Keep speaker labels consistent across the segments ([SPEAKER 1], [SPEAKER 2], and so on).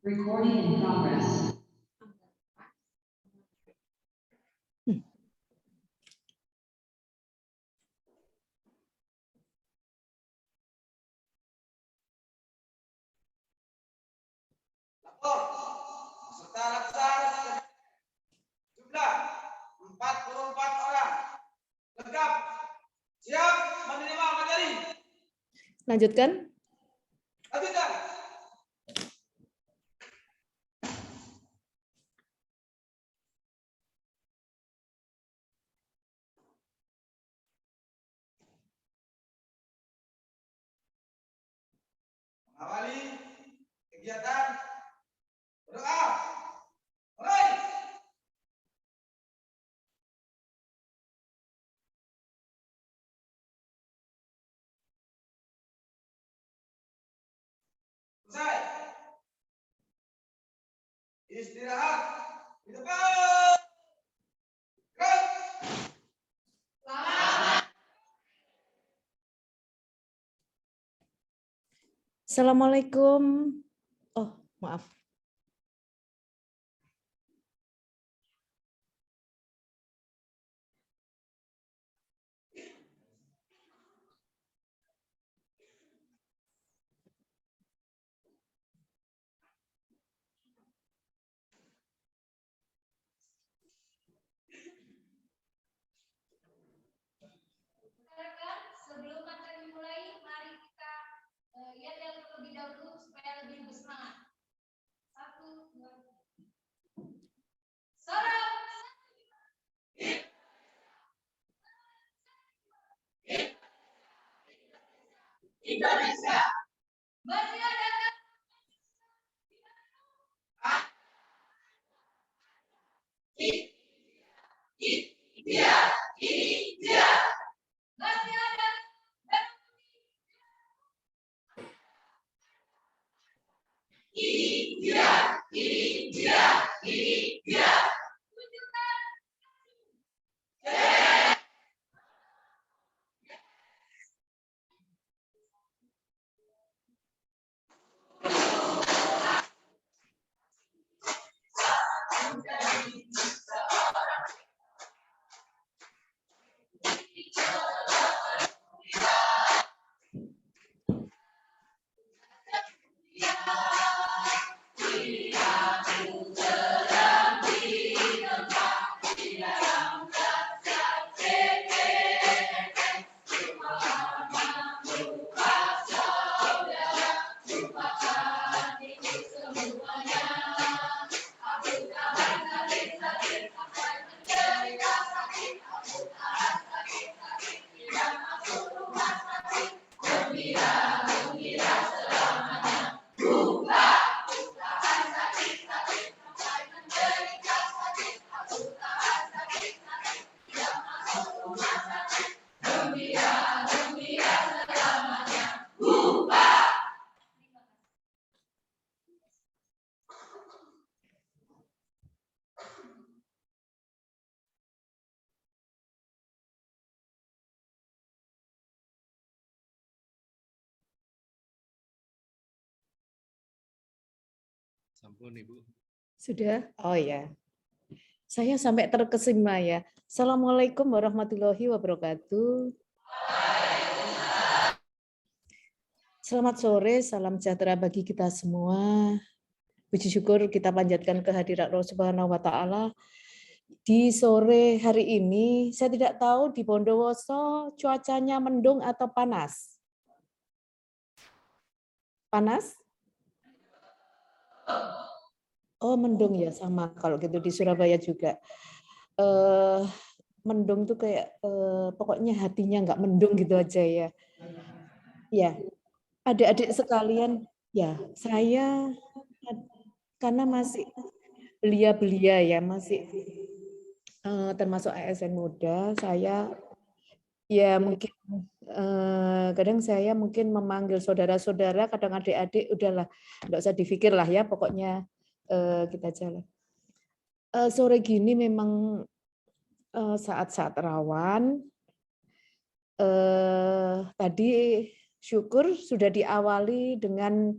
[SPEAKER 1] Recording in progress.
[SPEAKER 2] Lapor, peserta laksana jumlah 44 orang. Lengkap, siap menerima materi.
[SPEAKER 3] Lanjutkan.
[SPEAKER 2] Lanjutkan. Mengawali kegiatan berdoa. Mulai. Selesai. Istirahat di depan. Gerak.
[SPEAKER 3] Assalamualaikum. Oh, maaf.
[SPEAKER 4] Sebelum materi dimulai, mari kita lihat yang terlebih dahulu supaya lebih bersemangat. 1, 2, 3. Salam. Indonesia. Masih ada India. Masih ada India. Tunjukkan.
[SPEAKER 5] Sampun, Ibu.
[SPEAKER 3] Sudah? Oh ya. Saya sampai terkesima ya. Assalamualaikum warahmatullahi wabarakatuh. Selamat sore, salam sejahtera bagi kita semua. Puji syukur kita panjatkan kehadirat Allah Subhanahu wa taala. Di sore hari ini, saya tidak tahu di Bondowoso cuacanya mendung atau panas. Panas? Oh, mendung ya, sama kalau gitu di Surabaya juga. Mendung tuh kayak pokoknya hatinya nggak mendung gitu aja ya. Ya, adik-adik sekalian, ya saya karena masih belia-belia ya, masih termasuk ASN muda, saya ya mungkin kadang saya mungkin memanggil saudara-saudara, kadang adik-adik udahlah, nggak usah dipikir lah ya, pokoknya kita jalan. Sore gini memang saat-saat rawan. Tadi syukur sudah diawali dengan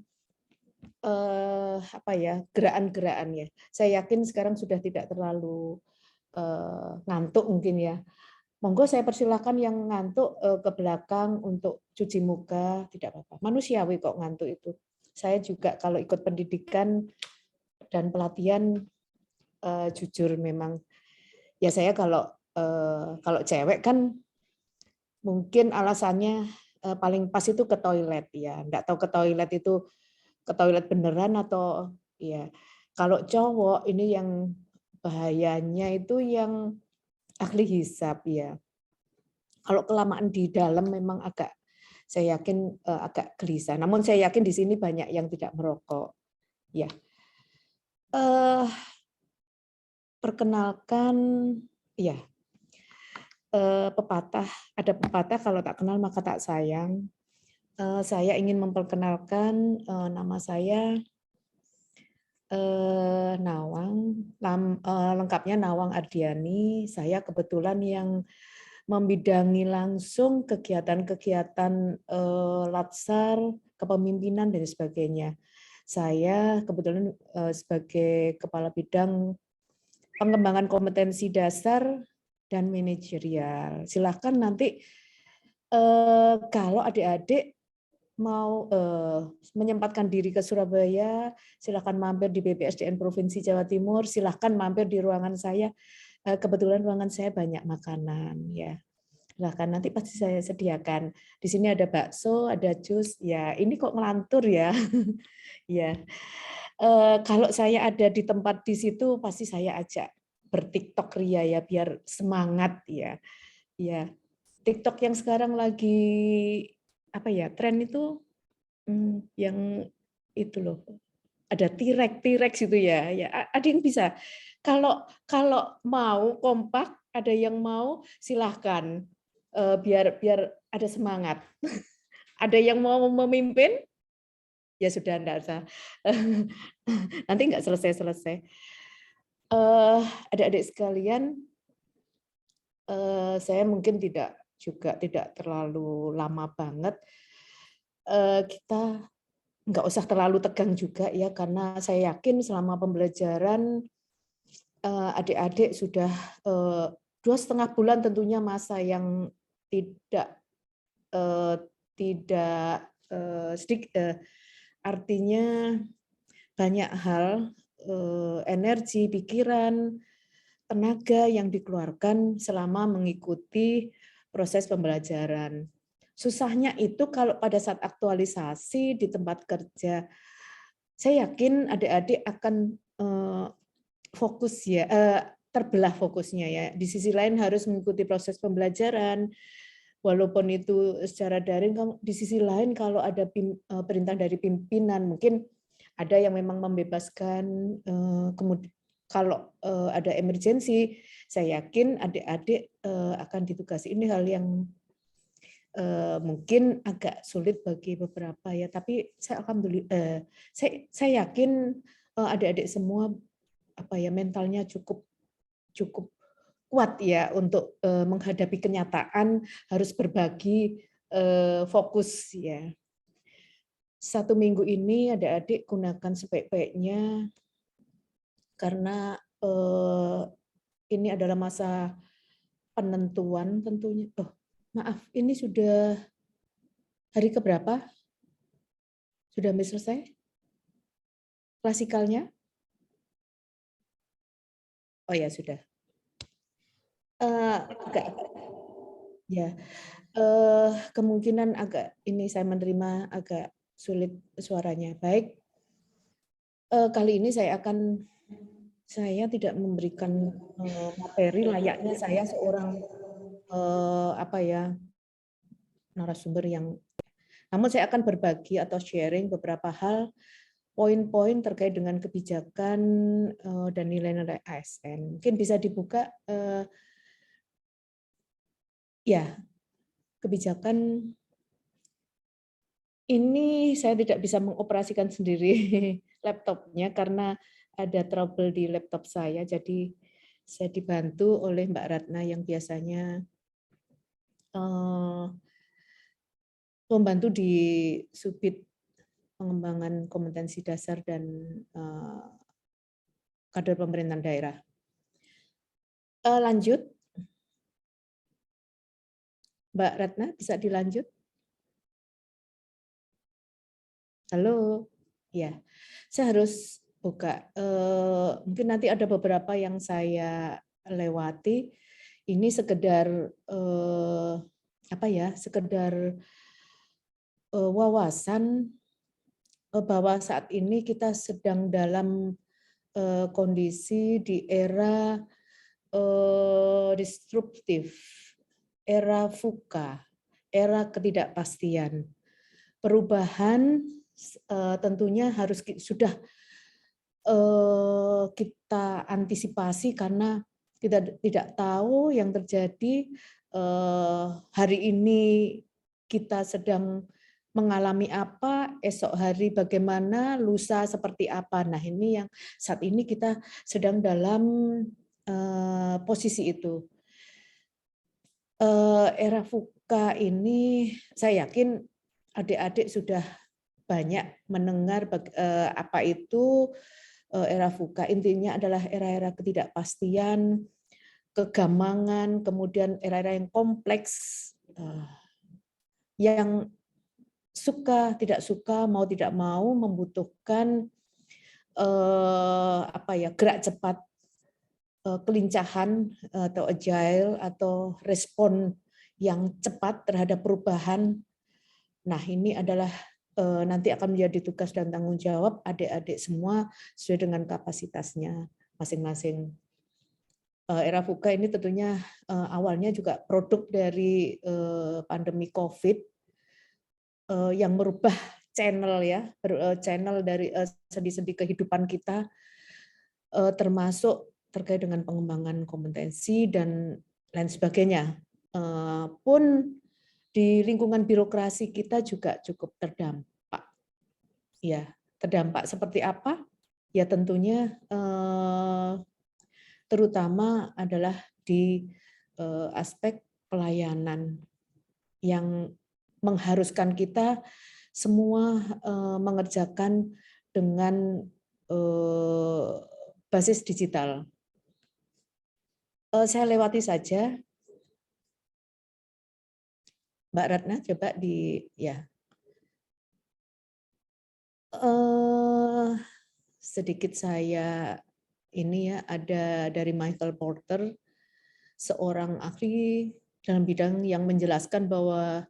[SPEAKER 3] apa ya, gerakan-gerakannya. Saya yakin sekarang sudah tidak terlalu ngantuk mungkin ya. Monggo saya persilakan yang ngantuk ke belakang untuk cuci muka, tidak apa-apa. Manusiawi kok ngantuk itu. Saya juga kalau ikut pendidikan dan pelatihan jujur memang ya saya kalau cewek kan mungkin alasannya paling pas itu ke toilet ya. Enggak tahu ke toilet beneran atau ya. Kalau cowok ini yang bahayanya itu yang ahli hisab ya. Kalau kelamaan di dalam memang agak, saya yakin agak gelisah. Namun saya yakin di sini banyak yang tidak merokok. Ya, perkenalkan, ya pepatah. Ada pepatah kalau tak kenal maka tak sayang. Saya ingin memperkenalkan nama saya Nawang, lengkapnya Nawang Ardiani. Saya kebetulan yang membidangi langsung kegiatan-kegiatan latsar, kepemimpinan dan sebagainya. Saya kebetulan sebagai kepala bidang pengembangan kompetensi dasar dan manajerial. Silakan nanti kalau adik-adik mau menyempatkan diri ke Surabaya, silakan mampir di BPSDN Provinsi Jawa Timur, silakan mampir di ruangan saya. Kebetulan ruangan saya banyak makanan ya. Silakan nanti pasti saya sediakan. Di sini ada bakso, ada jus. Ya, ini kok ngelantur ya. Ya. Kalau saya ada di tempat di situ pasti saya ajak berTikTok ria ya biar semangat ya. Ya. TikTok yang sekarang lagi apa ya tren itu yang itu loh ada T-Rex itu ya ada yang bisa kalau mau kompak ada yang mau silahkan biar ada semangat ada yang mau memimpin ya sudah enggak usah nanti enggak selesai adik-adik sekalian saya mungkin tidak terlalu lama banget. Kita nggak usah terlalu tegang juga ya, karena saya yakin selama pembelajaran adik-adik sudah 2,5 bulan tentunya masa yang tidak artinya banyak hal, energi, pikiran, tenaga yang dikeluarkan selama mengikuti proses pembelajaran. Susahnya itu kalau pada saat aktualisasi di tempat kerja, saya yakin adik-adik akan fokus ya, terbelah fokusnya ya. Di sisi lain harus mengikuti proses pembelajaran, walaupun itu secara daring. Di sisi lain kalau ada perintah dari pimpinan, mungkin ada yang memang membebaskan, kemudian kalau ada emergensi, saya yakin adik-adik akan ditugasi. Ini hal yang mungkin agak sulit bagi beberapa ya, tapi saya alhamdulillah, saya yakin adik-adik semua apa ya mentalnya cukup kuat ya untuk menghadapi kenyataan harus berbagi fokus ya. 1 minggu ini adik-adik gunakan sebaik-baiknya karena ini adalah masa penentuan tentunya. Oh, maaf, ini sudah hari keberapa? Sudah selesai? Klasikalnya? Oh ya, sudah. Agak ya. Kemungkinan agak ini saya menerima agak sulit suaranya. Baik. Kali ini saya tidak memberikan materi layaknya saya seorang narasumber yang, namun saya akan berbagi atau sharing beberapa hal, poin-poin terkait dengan kebijakan dan nilai-nilai ASN. Mungkin bisa dibuka ya, kebijakan ini saya tidak bisa mengoperasikan sendiri laptopnya karena ada trouble di laptop saya, jadi saya dibantu oleh Mbak Ratna yang biasanya membantu di subit pengembangan kompetensi dasar dan kader pemerintahan daerah. Lanjut, Mbak Ratna, bisa dilanjut? Halo, ya, saya harus buka. Mungkin nanti ada beberapa yang saya lewati. Ini sekedar apa ya? Sekedar wawasan bahwa saat ini kita sedang dalam kondisi di era disruptif, era VUCA, era ketidakpastian. Perubahan tentunya harus sudah kita antisipasi karena kita tidak tahu yang terjadi hari ini kita sedang mengalami apa, esok hari bagaimana, lusa seperti apa. Nah, ini yang saat ini kita sedang dalam posisi itu. Era VUCA ini saya yakin adik-adik sudah banyak mendengar apa itu era VUCA. Intinya adalah era-era ketidakpastian, kegamangan, kemudian era-era yang kompleks, yang suka tidak suka, mau tidak mau membutuhkan apa ya, gerak cepat, kelincahan atau agile atau respon yang cepat terhadap perubahan. Nah, ini adalah nanti akan menjadi tugas dan tanggung jawab adik-adik semua sesuai dengan kapasitasnya masing-masing. Era VUCA ini tentunya awalnya juga produk dari pandemi COVID yang merubah channel ya, channel dari sendi-sendi kehidupan kita, termasuk terkait dengan pengembangan kompetensi dan lain sebagainya. Pun di lingkungan birokrasi kita juga cukup terdampak. Ya, terdampak seperti apa? Ya tentunya terutama adalah di aspek pelayanan yang mengharuskan kita semua mengerjakan dengan basis digital. Saya lewati saja. Mbak Ratna, coba di ya. Sedikit saya ini ya, ada dari Michael Porter, seorang ahli dalam bidang yang menjelaskan bahwa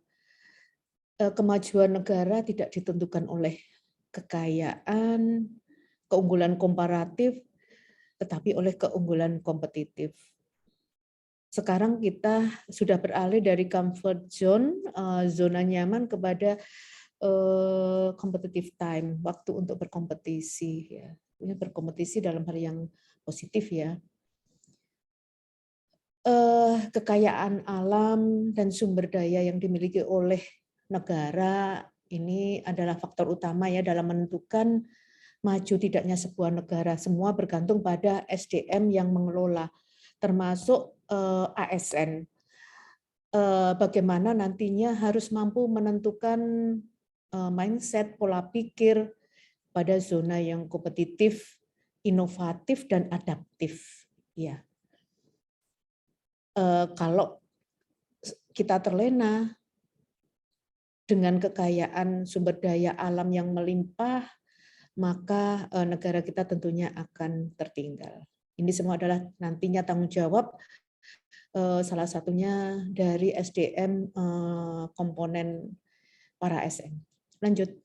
[SPEAKER 3] kemajuan negara tidak ditentukan oleh kekayaan, keunggulan komparatif, tetapi oleh keunggulan kompetitif. Sekarang kita sudah beralih dari comfort zone, zona nyaman, kepada competitive time, waktu untuk berkompetisi. Ya. Ini berkompetisi dalam hal yang positif ya. Kekayaan alam dan sumber daya yang dimiliki oleh negara ini adalah faktor utama ya dalam menentukan maju tidaknya sebuah negara. Semua bergantung pada SDM yang mengelola, termasuk ASN. Bagaimana nantinya harus mampu menentukan mindset, pola pikir pada zona yang kompetitif, inovatif, dan adaptif. Ya. Kalau kita terlena dengan kekayaan sumber daya alam yang melimpah, maka negara kita tentunya akan tertinggal. Ini semua adalah nantinya tanggung jawab salah satunya dari SDM komponen para ASN. Lanjut.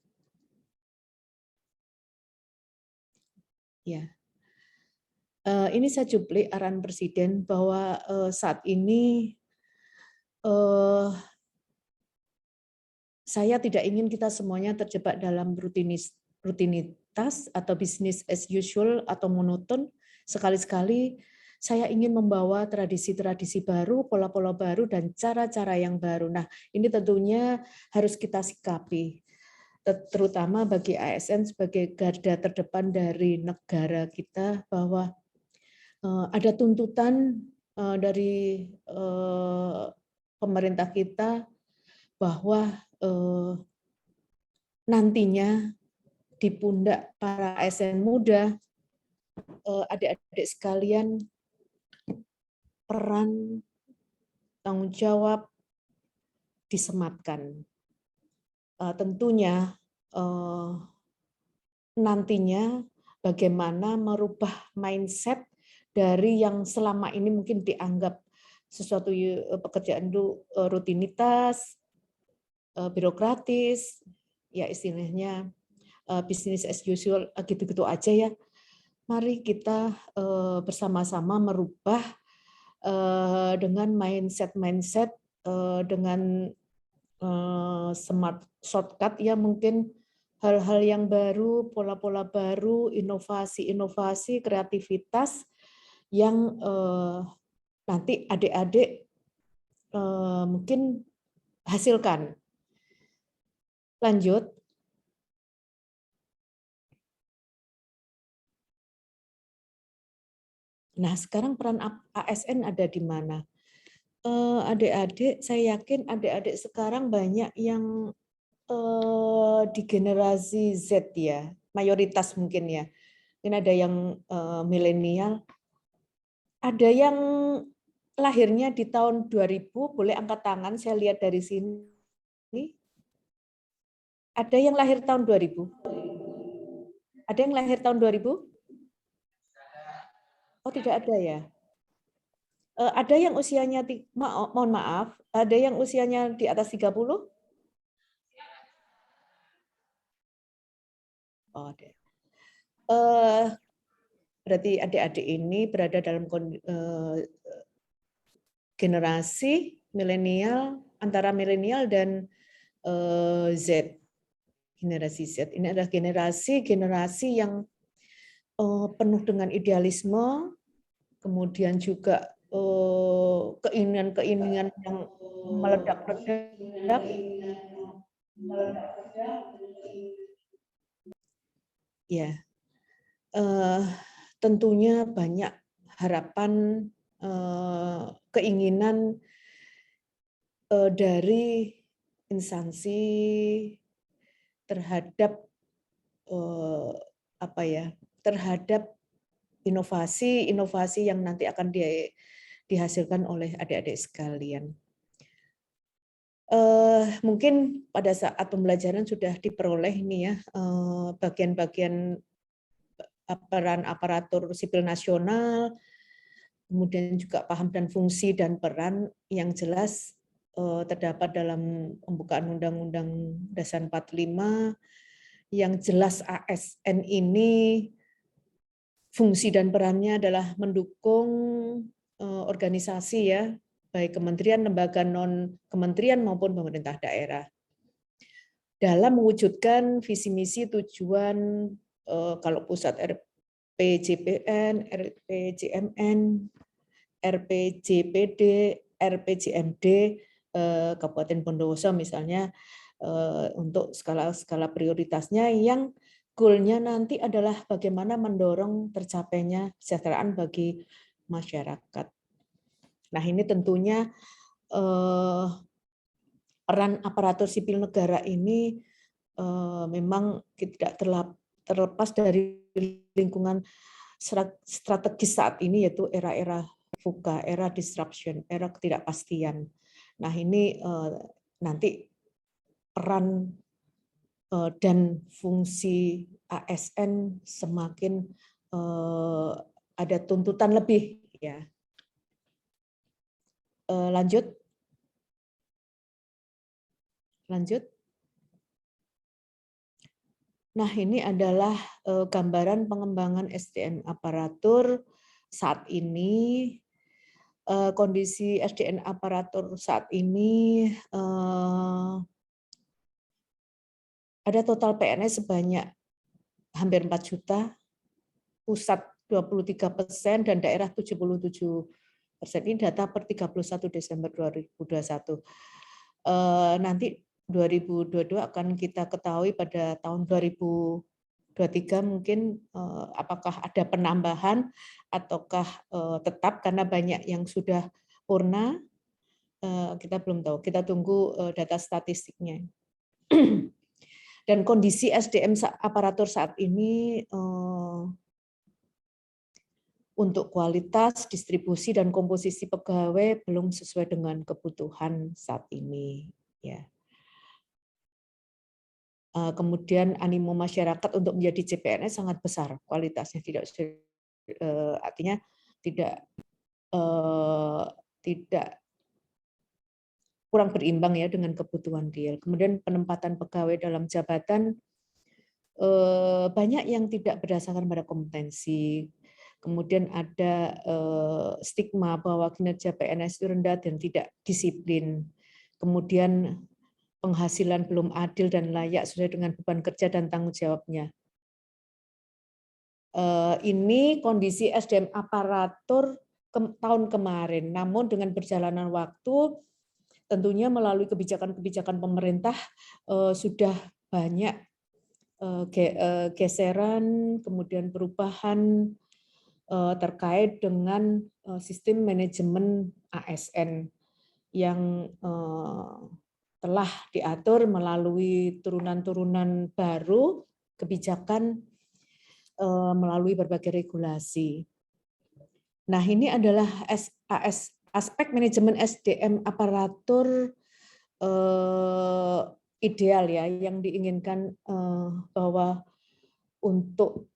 [SPEAKER 3] Ya. Ini saya cuplik arahan Presiden bahwa saat ini saya tidak ingin kita semuanya terjebak dalam rutinitas atau business as usual atau monoton. Sekali-sekali saya ingin membawa tradisi-tradisi baru, pola-pola baru, dan cara-cara yang baru. Nah, ini tentunya harus kita sikapi, terutama bagi ASN sebagai garda terdepan dari negara kita, bahwa ada tuntutan dari pemerintah kita bahwa nantinya di pundak para ASN muda, adik-adik sekalian, peran tanggung jawab disematkan. Tentunya nantinya bagaimana merubah mindset dari yang selama ini mungkin dianggap sesuatu pekerjaan rutinitas, birokratis, ya istilahnya business as usual, gitu-gitu aja ya. Mari kita bersama-sama merubah dengan mindset dengan smart shortcut ya, mungkin hal-hal yang baru, pola-pola baru, inovasi-inovasi, kreativitas yang nanti adik-adik mungkin hasilkan. Lanjut. Nah, sekarang peran ASN ada di mana? Adik-adik, saya yakin adik-adik sekarang banyak yang di generasi Z ya, mayoritas mungkin ya. Mungkin ada yang milenial, ada yang lahirnya di tahun 2000, boleh angkat tangan, saya lihat dari sini. Ada yang lahir tahun 2000? Ada yang lahir tahun 2000? Oh, tidak ada ya. Ada yang usianya, mohon maaf, ada yang usianya di atas 30? Oh, ada. Berarti adik-adik ini berada dalam generasi milenial, antara milenial dan Z. Generasi Z ini adalah generasi yang penuh dengan idealisme, kemudian juga keinginan-keinginan yang meledak-ledak. Ya, tentunya banyak harapan, keinginan dari instansi terhadap terhadap inovasi yang nanti akan dihasilkan oleh adik-adik sekalian. Mungkin pada saat pembelajaran sudah diperoleh nih ya bagian-bagian peran aparatur sipil nasional, kemudian juga paham dan fungsi dan peran yang jelas terdapat dalam pembukaan Undang-Undang Dasar 45, yang jelas ASN ini fungsi dan perannya adalah mendukung organisasi ya, baik kementerian, lembaga non kementerian maupun pemerintah daerah dalam mewujudkan visi misi tujuan kalau pusat RPJPN, RPJMN, RPJPD, RPJMD Kabupaten Bondowoso misalnya untuk skala prioritasnya yang goalnya nanti adalah bagaimana mendorong tercapainya kesejahteraan bagi masyarakat. Nah, ini tentunya peran aparatur sipil negara ini memang tidak terlepas dari lingkungan strategis saat ini, yaitu era-era VUCA, era disruption, era ketidakpastian. Nah, ini nanti peran dan fungsi ASN semakin ada tuntutan lebih ya. Lanjut. Nah, ini adalah gambaran pengembangan SDM aparatur saat ini. Kondisi SDM aparatur saat ini ada total PNS sebanyak hampir 4 juta, pusat 23% dan daerah 77%. Ini data per 31 Desember 2021. Nanti 2022 akan kita ketahui pada tahun 2023 mungkin apakah ada penambahan ataukah tetap, karena banyak yang sudah purna, kita belum tahu. Kita tunggu data statistiknya. Dan kondisi SDM aparatur saat ini untuk kualitas, distribusi, dan komposisi pegawai belum sesuai dengan kebutuhan saat ini. Ya. Kemudian animo masyarakat untuk menjadi CPNS sangat besar, kualitasnya tidak artinya tidak kurang berimbang ya dengan kebutuhan real. Kemudian penempatan pegawai dalam jabatan banyak yang tidak berdasarkan pada kompetensi. Kemudian ada stigma bahwa kinerja PNS itu rendah dan tidak disiplin. Kemudian penghasilan belum adil dan layak sesuai dengan beban kerja dan tanggung jawabnya. Ini kondisi SDM aparatur tahun kemarin. Namun dengan berjalanan waktu, tentunya melalui kebijakan-kebijakan pemerintah sudah banyak geseran, kemudian perubahan terkait dengan sistem manajemen ASN yang telah diatur melalui turunan-turunan baru kebijakan melalui berbagai regulasi. Nah, ini adalah aspek manajemen SDM aparatur ideal ya, yang diinginkan bahwa untuk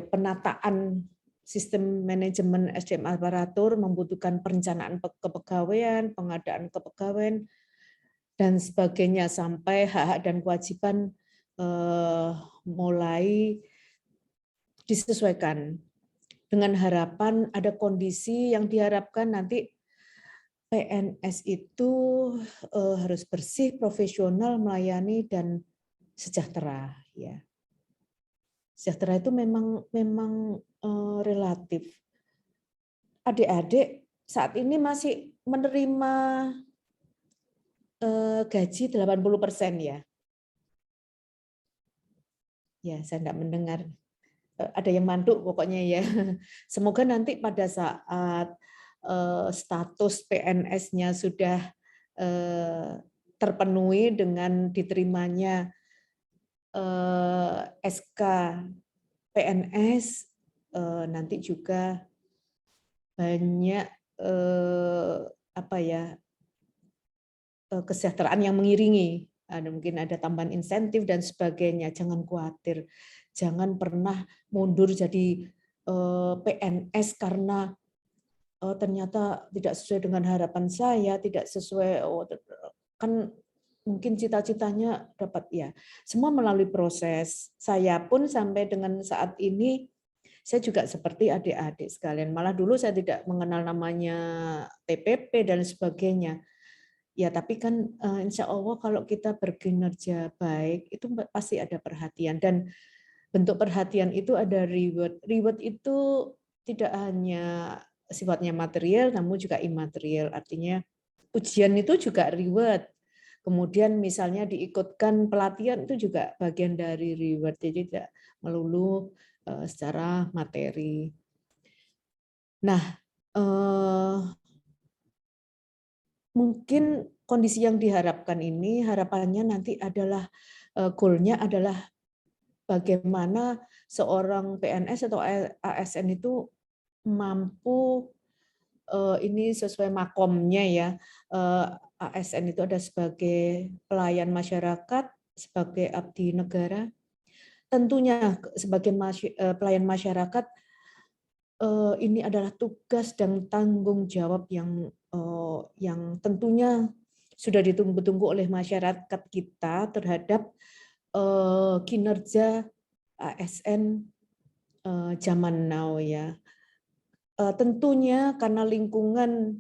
[SPEAKER 3] penataan sistem manajemen SDM aparatur membutuhkan perencanaan kepegawaian, pengadaan kepegawaian, dan sebagainya sampai hak-hak dan kewajiban mulai disesuaikan dengan harapan ada kondisi yang diharapkan nanti PNS itu harus bersih, profesional, melayani, dan sejahtera. Ya. Sejahtera itu memang relatif. Adik-adik saat ini masih menerima gaji 80% ya. Ya, saya tidak mendengar. Ada yang manduk pokoknya ya. Semoga nanti pada saat status PNS-nya sudah terpenuhi dengan diterimanya SK PNS, nanti juga banyak kesejahteraan yang mengiringi. Mungkin ada tambahan insentif dan sebagainya. Jangan khawatir, jangan pernah mundur jadi PNS karena ternyata tidak sesuai dengan harapan saya, tidak sesuai, kan mungkin cita-citanya dapat ya. Semua melalui proses. Saya pun sampai dengan saat ini, saya juga seperti adik-adik sekalian. Malah dulu saya tidak mengenal namanya TPP dan sebagainya. Ya, tapi kan insya Allah kalau kita berkinerja baik, itu pasti ada perhatian. Dan bentuk perhatian itu ada reward. Reward itu tidak hanya sifatnya material, namun juga imaterial. Artinya ujian itu juga reward. Kemudian misalnya diikutkan pelatihan itu juga bagian dari reward. Jadi tidak melulu secara materi. Nah, mungkin kondisi yang diharapkan ini, harapannya nanti adalah goalnya adalah bagaimana seorang PNS atau ASN itu mampu ini sesuai makomnya ya. ASN itu ada sebagai pelayan masyarakat, sebagai abdi negara. Tentunya sebagai pelayan masyarakat ini adalah tugas dan tanggung jawab yang tentunya sudah ditunggu-tunggu oleh masyarakat kita terhadap kinerja ASN zaman now ya. Tentunya karena lingkungan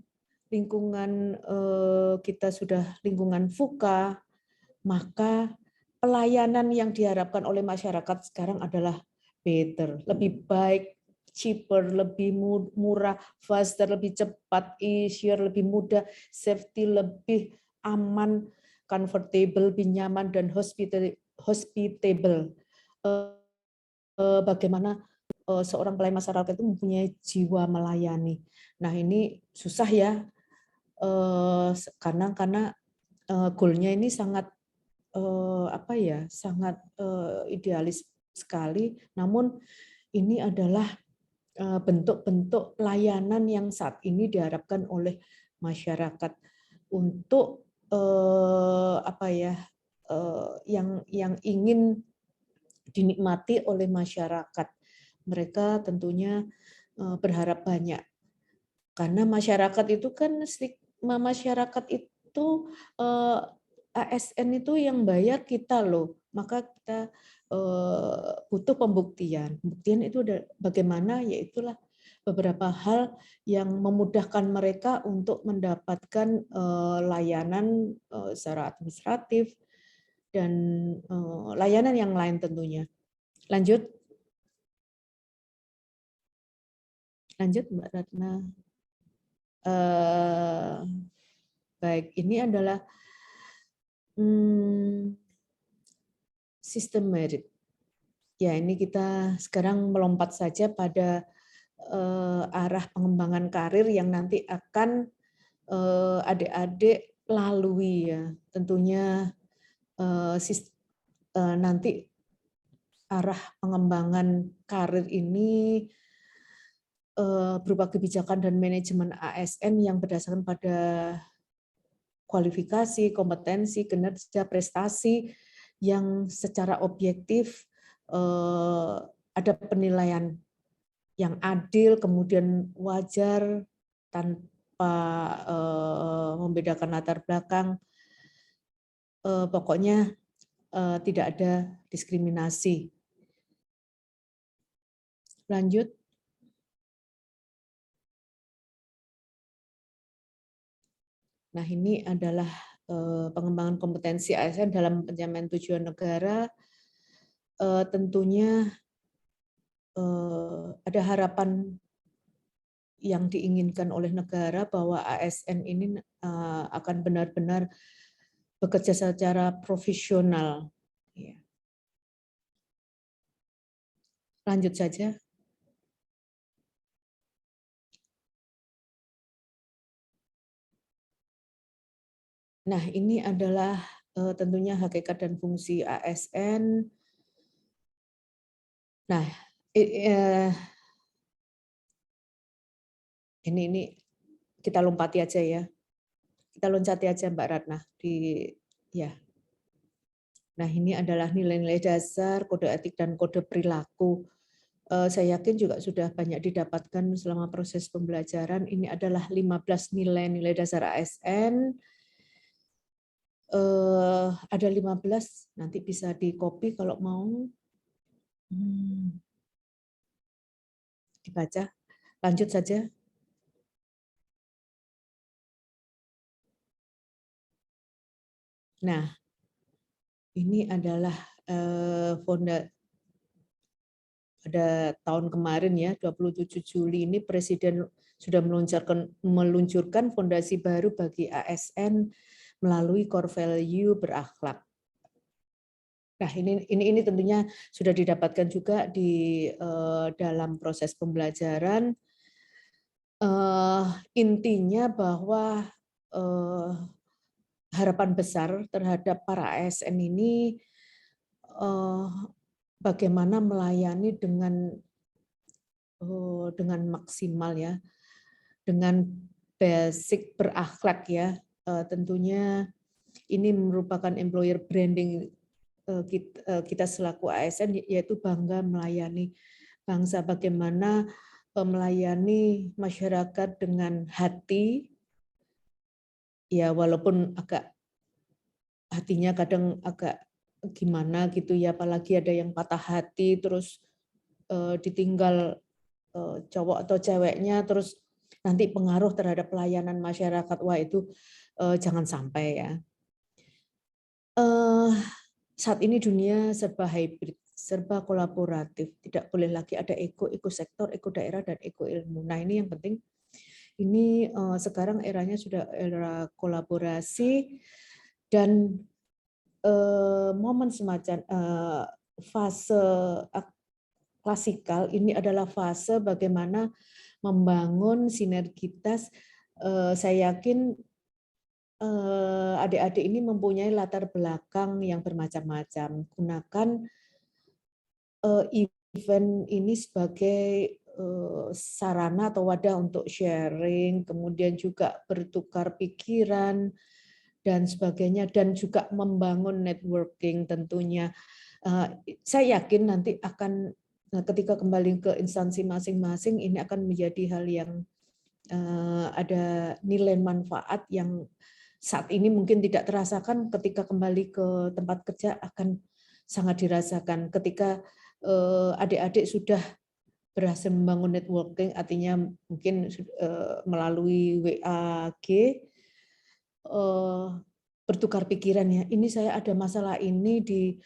[SPEAKER 3] kita sudah lingkungan VUCA, maka pelayanan yang diharapkan oleh masyarakat sekarang adalah better, lebih baik, cheaper, lebih murah, faster, lebih cepat, easier, lebih mudah, safety, lebih aman, comfortable, lebih nyaman, dan hospitable. Bagaimana seorang pelayan masyarakat itu mempunyai jiwa melayani. Nah, ini susah ya, karena goalnya ini sangat apa ya, sangat idealis sekali. Namun ini adalah bentuk-bentuk pelayanan yang saat ini diharapkan oleh masyarakat untuk apa ya, yang ingin dinikmati oleh masyarakat. Mereka tentunya berharap banyak. Karena masyarakat itu kan, stigma masyarakat itu ASN itu yang bayar kita loh. Maka kita butuh pembuktian. Pembuktian itu bagaimana, yaitulah beberapa hal yang memudahkan mereka untuk mendapatkan layanan secara administratif dan layanan yang lain tentunya. Lanjut. Lanjut Mbak Ratna. Baik, ini adalah sistem merit. Ya, ini kita sekarang melompat saja pada arah pengembangan karir yang nanti akan adik-adik lalui ya. Tentunya nanti arah pengembangan karir ini berupa kebijakan dan manajemen ASN yang berdasarkan pada kualifikasi, kompetensi, kinerja, prestasi yang secara objektif ada penilaian yang adil, kemudian wajar tanpa membedakan latar belakang. Pokoknya tidak ada diskriminasi. Lanjut. Nah, ini adalah pengembangan kompetensi ASN dalam pencapaian tujuan negara. Tentunya ada harapan yang diinginkan oleh negara bahwa ASN ini akan benar-benar bekerja secara profesional. Lanjut saja. Nah, ini adalah tentunya hakikat dan fungsi ASN. Nah, ini kita lompati aja ya. Kita loncati aja Mbak Ratna ya. Nah, ini adalah nilai-nilai dasar, kode etik dan kode perilaku. Saya yakin juga sudah banyak didapatkan selama proses pembelajaran. Ini adalah 15 nilai-nilai dasar ASN. Ada 15, nanti bisa di-copy kalau mau. Dibaca. Lanjut saja. Nah, ini adalah pada tahun kemarin ya, 27 Juli ini Presiden sudah meluncurkan fondasi baru bagi ASN melalui core value berakhlak. Nah, ini tentunya sudah didapatkan juga di dalam proses pembelajaran. Intinya bahwa harapan besar terhadap para ASN ini bagaimana melayani dengan maksimal ya, dengan basic berakhlak ya. Tentunya ini merupakan employer branding kita selaku ASN, yaitu bangga melayani bangsa, bagaimana melayani masyarakat dengan hati, ya walaupun agak hatinya kadang agak gimana gitu ya, apalagi ada yang patah hati terus ditinggal cowok atau ceweknya, terus nanti pengaruh terhadap pelayanan masyarakat. Wah, itu jangan sampai ya. Saat ini dunia serba hybrid, serba kolaboratif, tidak boleh lagi ada ego sektor, ego daerah, dan ego ilmu. Nah, ini yang penting. Ini sekarang eranya sudah era kolaborasi, dan momen semacam fase klasikal ini adalah fase bagaimana membangun sinergitas. Saya yakin adik-adik ini mempunyai latar belakang yang bermacam-macam. Gunakan event ini sebagai sarana atau wadah untuk sharing, kemudian juga bertukar pikiran dan sebagainya, dan juga membangun networking tentunya. Saya yakin nanti akan ketika kembali ke instansi masing-masing ini akan menjadi hal yang ada nilai manfaat yang saat ini mungkin tidak terasakan, ketika kembali ke tempat kerja akan sangat dirasakan. Ketika adik-adik sudah berhasil membangun networking, artinya mungkin melalui WAG, bertukar pikiran ya, ini saya ada masalah ini di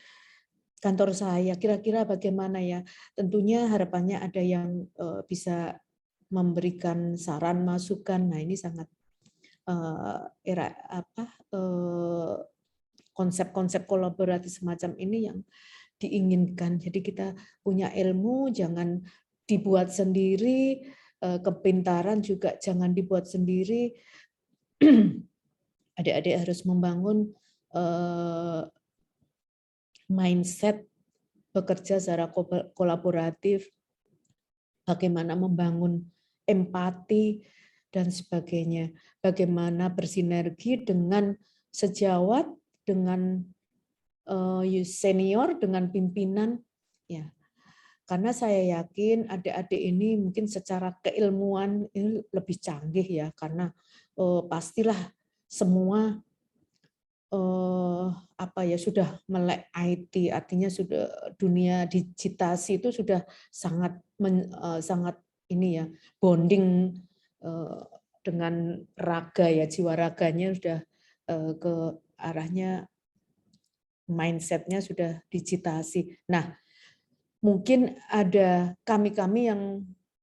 [SPEAKER 3] kantor saya, kira-kira bagaimana ya. Tentunya harapannya ada yang bisa memberikan saran, masukan. Nah, ini sangat konsep-konsep kolaboratif semacam ini yang diinginkan. Jadi kita punya ilmu, jangan dibuat sendiri, kepintaran juga jangan dibuat sendiri. Adik-adik harus membangun mindset bekerja secara kolaboratif, bagaimana membangun empati dan sebagainya, bagaimana bersinergi dengan sejawat, dengan senior, dengan pimpinan, ya. Karena saya yakin adik-adik ini mungkin secara keilmuan ini lebih canggih ya, karena pastilah semua sudah melek IT, artinya sudah dunia digitasi itu sudah sangat ini ya, bonding dengan raga ya, jiwa raganya sudah ke arahnya, mindsetnya sudah digitasi. Nah, mungkin ada kami-kami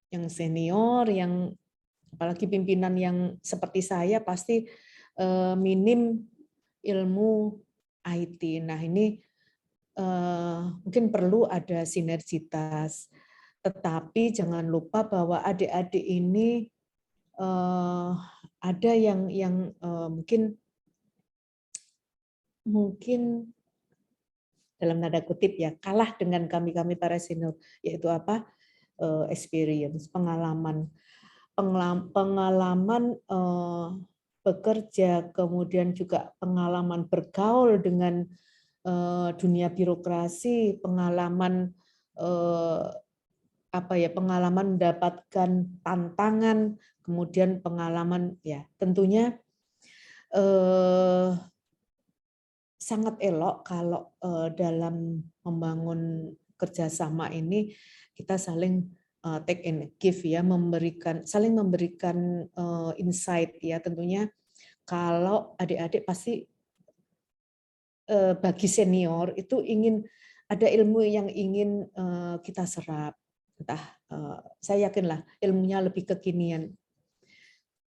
[SPEAKER 3] yang senior, yang apalagi pimpinan yang seperti saya pasti minim ilmu IT. Nah, ini mungkin perlu ada sinergitas. Tetapi jangan lupa bahwa adik-adik ini ada yang mungkin dalam tanda kutip ya, kalah dengan kami-kami para senior, yaitu apa? Experience, pengalaman bekerja, kemudian juga pengalaman bergaul dengan dunia birokrasi, pengalaman pengalaman mendapatkan tantangan, kemudian pengalaman ya tentunya sangat elok kalau dalam membangun kerjasama ini kita saling take and give ya, saling memberikan insight ya. Tentunya kalau adik-adik pasti bagi senior itu ingin ada ilmu yang ingin kita serap. Saya yakinlah ilmunya lebih kekinian.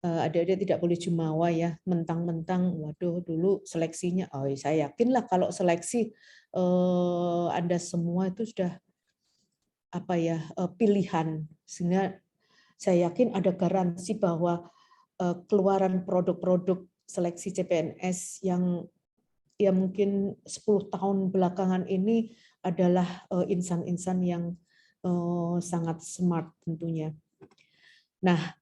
[SPEAKER 3] Adik-adik tidak boleh jumawa ya, mentang-mentang waduh dulu seleksinya, saya yakinlah kalau seleksi Anda semua itu sudah pilihan, sehingga saya yakin ada garansi bahwa keluaran produk-produk seleksi CPNS yang ya mungkin 10 tahun belakangan ini adalah insan-insan yang sangat smart tentunya. Nah,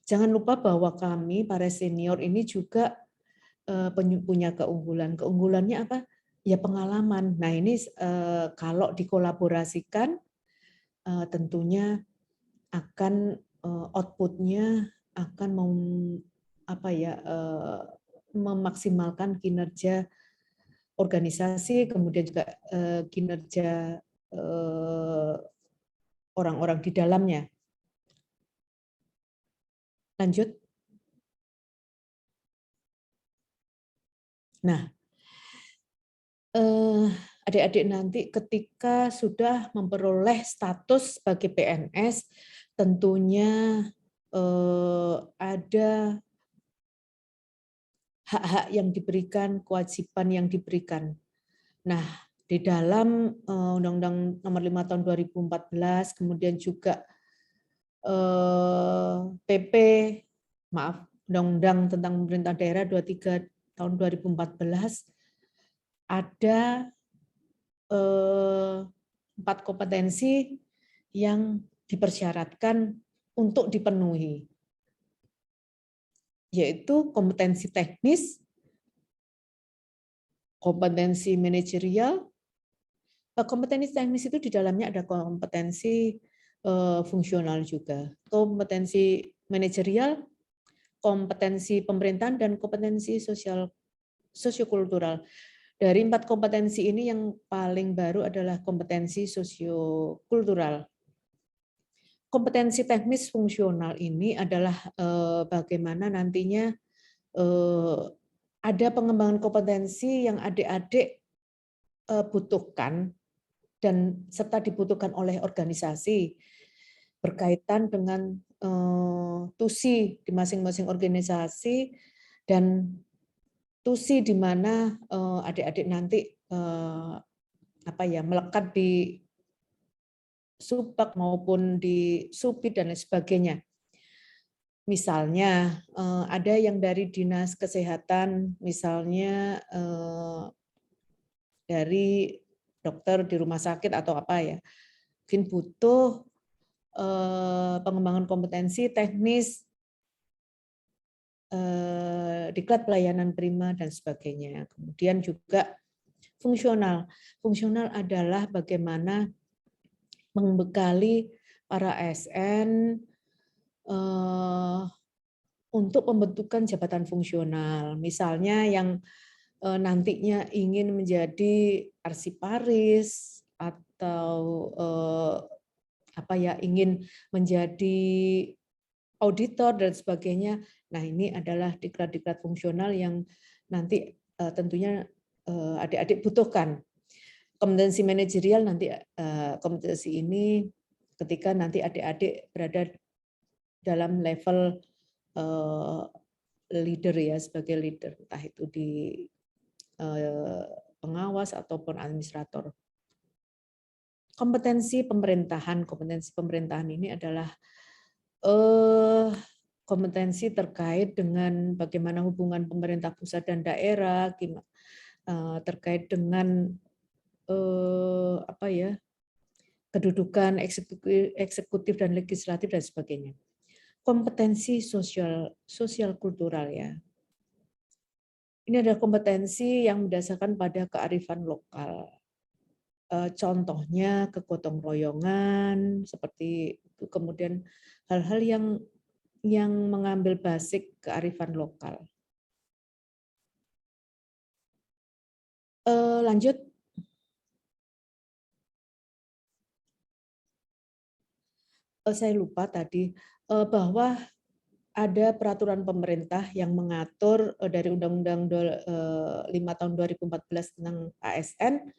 [SPEAKER 3] jangan lupa bahwa kami para senior ini juga punya keunggulan. Keunggulannya apa? Ya pengalaman. Nah ini kalau dikolaborasikan tentunya akan outputnya akan memaksimalkan kinerja organisasi, kemudian juga kinerja orang-orang di dalamnya. Lanjut. Nah, adik-adik nanti ketika sudah memperoleh status sebagai PNS, tentunya ada hak-hak yang diberikan, kewajiban yang diberikan. Nah, di dalam Undang-Undang Nomor 5 Tahun 2014, kemudian juga PP, maaf, Undang-Undang tentang Pemerintah Daerah 23 tahun 2014 ada 4 kompetensi yang dipersyaratkan untuk dipenuhi, yaitu kompetensi teknis, kompetensi manajerial. Kompetensi teknis itu di dalamnya ada kompetensi fungsional juga, kompetensi manajerial, kompetensi pemerintahan, dan kompetensi sosiokultural. Dari 4 kompetensi ini yang paling baru adalah kompetensi sosiokultural. Kompetensi teknis fungsional ini adalah bagaimana nantinya ada pengembangan kompetensi yang adik-adik butuhkan dan serta dibutuhkan oleh organisasi berkaitan dengan tusi di masing-masing organisasi dan tusi di mana adik-adik nanti melekat di Subak maupun di Supit dan lain sebagainya. Misalnya ada yang dari Dinas Kesehatan, misalnya dari dokter di rumah sakit atau apa ya, mungkin butuh pengembangan kompetensi teknis, diklat pelayanan prima dan sebagainya. Kemudian juga fungsional. Fungsional adalah bagaimana membekali para ASN untuk pembentukan jabatan fungsional. Misalnya yang nantinya ingin menjadi arsiparis atau ingin menjadi auditor dan sebagainya. Nah, ini adalah diklat-diklat fungsional yang nanti tentunya adik-adik butuhkan. Kompetensi manajerial nanti kompetensi ini ketika nanti adik-adik berada dalam level leader ya, sebagai leader, entah itu di pengawas ataupun administrator. Kompetensi pemerintahan ini adalah kompetensi terkait dengan bagaimana hubungan pemerintah pusat dan daerah, terkait dengan kedudukan eksekutif dan legislatif dan sebagainya. Kompetensi sosial kultural ya. Ini adalah kompetensi yang berdasarkan pada kearifan lokal. Contohnya kegotong royongan seperti itu, kemudian hal-hal yang mengambil basic kearifan lokal. Lanjut. Saya lupa tadi bahwa ada peraturan pemerintah yang mengatur dari Undang-Undang 5 tahun 2014 tentang ASN,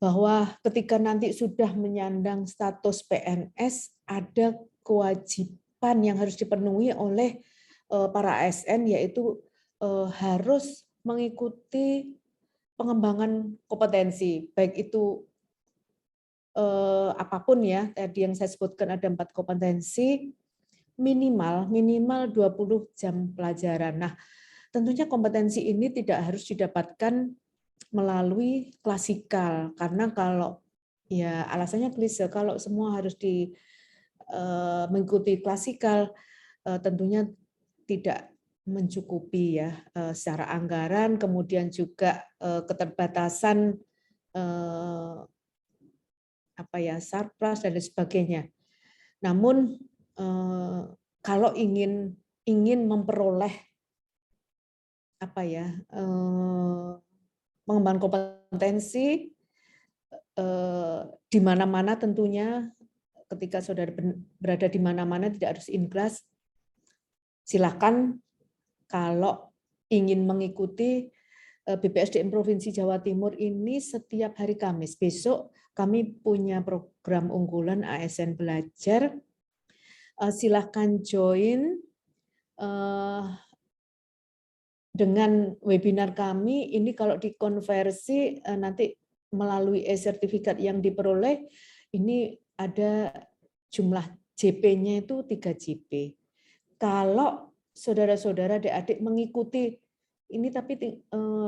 [SPEAKER 3] bahwa ketika nanti sudah menyandang status PNS, ada kewajiban yang harus dipenuhi oleh para ASN, yaitu harus mengikuti pengembangan kompetensi, baik itu apapun ya, tadi yang saya sebutkan ada 4 kompetensi, minimal 20 jam pelajaran. Nah, tentunya kompetensi ini tidak harus didapatkan melalui klasikal, karena kalau ya alasannya klise, kalau semua harus mengikuti klasikal tentunya tidak mencukupi ya secara anggaran, kemudian juga keterbatasan surplus dan sebagainya. Namun kalau ingin memperoleh pengembangan kompetensi di mana-mana, tentunya ketika saudara berada di mana-mana tidak harus in class. Silakan kalau ingin mengikuti BPSDM Provinsi Jawa Timur ini setiap hari Kamis. Besok kami punya program unggulan ASN Belajar. Silakan join dengan webinar kami. Ini kalau dikonversi nanti melalui e-sertifikat yang diperoleh, ini ada jumlah JP-nya itu 3 JP. Kalau saudara-saudara, adik-adik mengikuti ini, tapi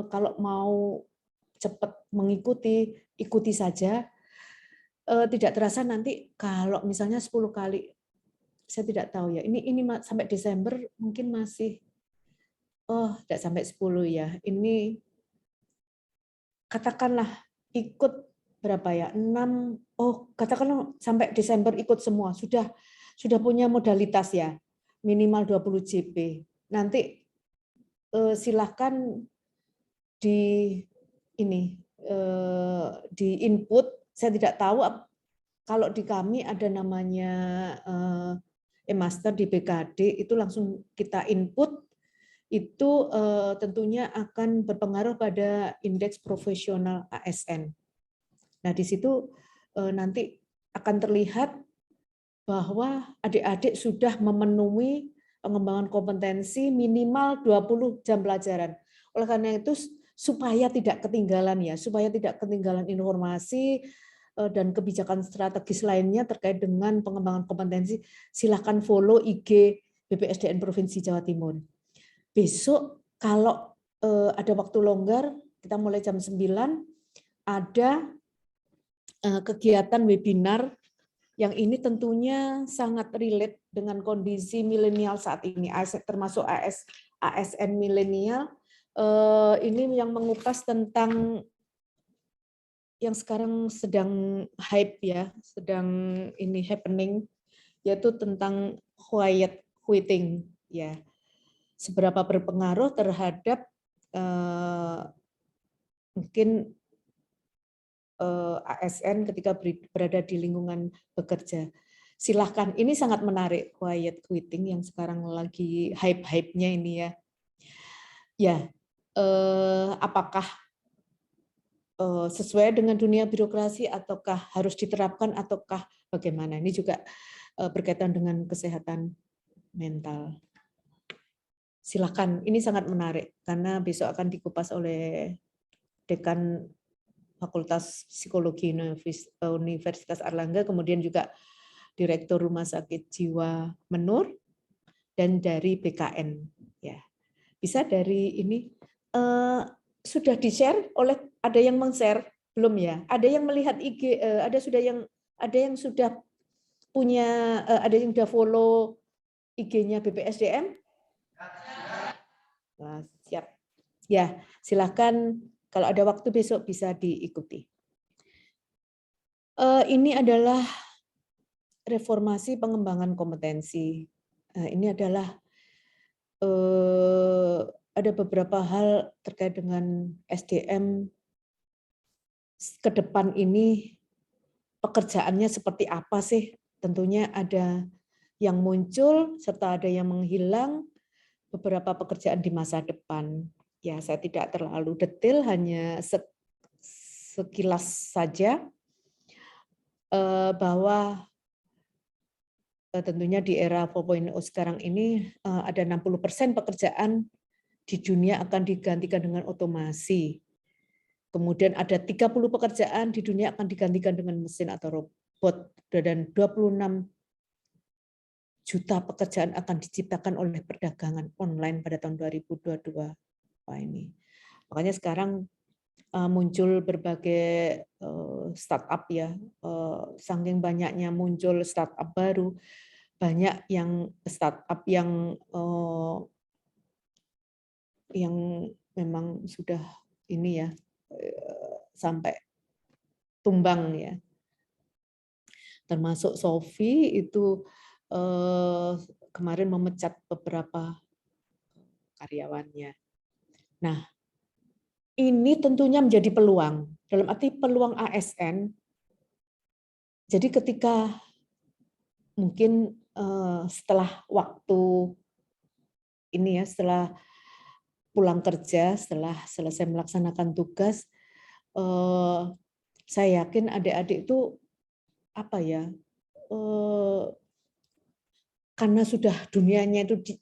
[SPEAKER 3] kalau mau cepat mengikuti, ikuti saja. Tidak terasa nanti kalau misalnya 10 kali, saya tidak tahu ya. Ini sampai Desember mungkin masih, tidak sampai 10 ya. Ini katakanlah ikut berapa ya? 6, katakanlah sampai Desember ikut semua. Sudah punya modalitas ya. Minimal 20 JP. Nanti silahkan di input. Saya tidak tahu kalau di kami ada namanya e-master di BKD, itu langsung kita input, itu tentunya akan berpengaruh pada indeks profesional ASN. Nah, di situ nanti akan terlihat bahwa adik-adik sudah memenuhi pengembangan kompetensi minimal 20 jam pelajaran. Oleh karena itu, supaya tidak ketinggalan informasi dan kebijakan strategis lainnya terkait dengan pengembangan kompetensi, silakan follow IG BPSDN Provinsi Jawa Timur. Besok kalau ada waktu longgar, kita mulai jam 9, ada kegiatan webinar yang ini tentunya sangat relate dengan kondisi milenial saat ini, termasuk ASN milenial. Ini yang mengupas tentang yang sekarang sedang hype ya, sedang ini happening, yaitu tentang quiet quitting ya. Seberapa berpengaruh terhadap mungkin ASN ketika berada di lingkungan bekerja. Silahkan, ini sangat menarik, quiet quitting yang sekarang lagi hype-hype-nya ini ya. Ya, apakah sesuai dengan dunia birokrasi ataukah harus diterapkan ataukah bagaimana? Ini juga berkaitan dengan kesehatan mental. Silakan, ini sangat menarik karena besok akan dikupas oleh Dekan Fakultas Psikologi Universitas Airlangga, kemudian juga Direktur Rumah Sakit Jiwa Menur, dan dari BKN. Ya, bisa dari ini sudah di-share oleh, ada yang meng-share belum ya? Ada yang melihat IG, ada yang sudah punya, ada yang sudah follow IG-nya BPSDM? Nah, siap. Ya, silakan kalau ada waktu besok bisa diikuti. Ini adalah reformasi pengembangan kompetensi. Ini adalah ada beberapa hal terkait dengan SDM ke depan ini, pekerjaannya seperti apa sih? Tentunya ada yang muncul serta ada yang menghilang, beberapa pekerjaan di masa depan. Ya, saya tidak terlalu detail, hanya sekilas saja bahwa tentunya di era 4.0 sekarang ini ada 60% pekerjaan di dunia akan digantikan dengan otomasi. Kemudian ada 30 pekerjaan di dunia akan digantikan dengan mesin atau robot, dan 26 juta pekerjaan akan diciptakan oleh perdagangan online pada tahun 2022. Wah, ini. Makanya sekarang muncul berbagai startup ya, saking banyaknya muncul startup baru, banyak yang startup yang memang sudah ini ya, sampai tumbang ya. Termasuk Sophie itu kemarin memecat beberapa karyawannya. Nah, ini tentunya menjadi peluang, dalam arti peluang ASN. Jadi ketika mungkin setelah waktu ini ya, setelah pulang kerja, setelah selesai melaksanakan tugas, saya yakin adik-adik itu apa ya, karena sudah dunianya itu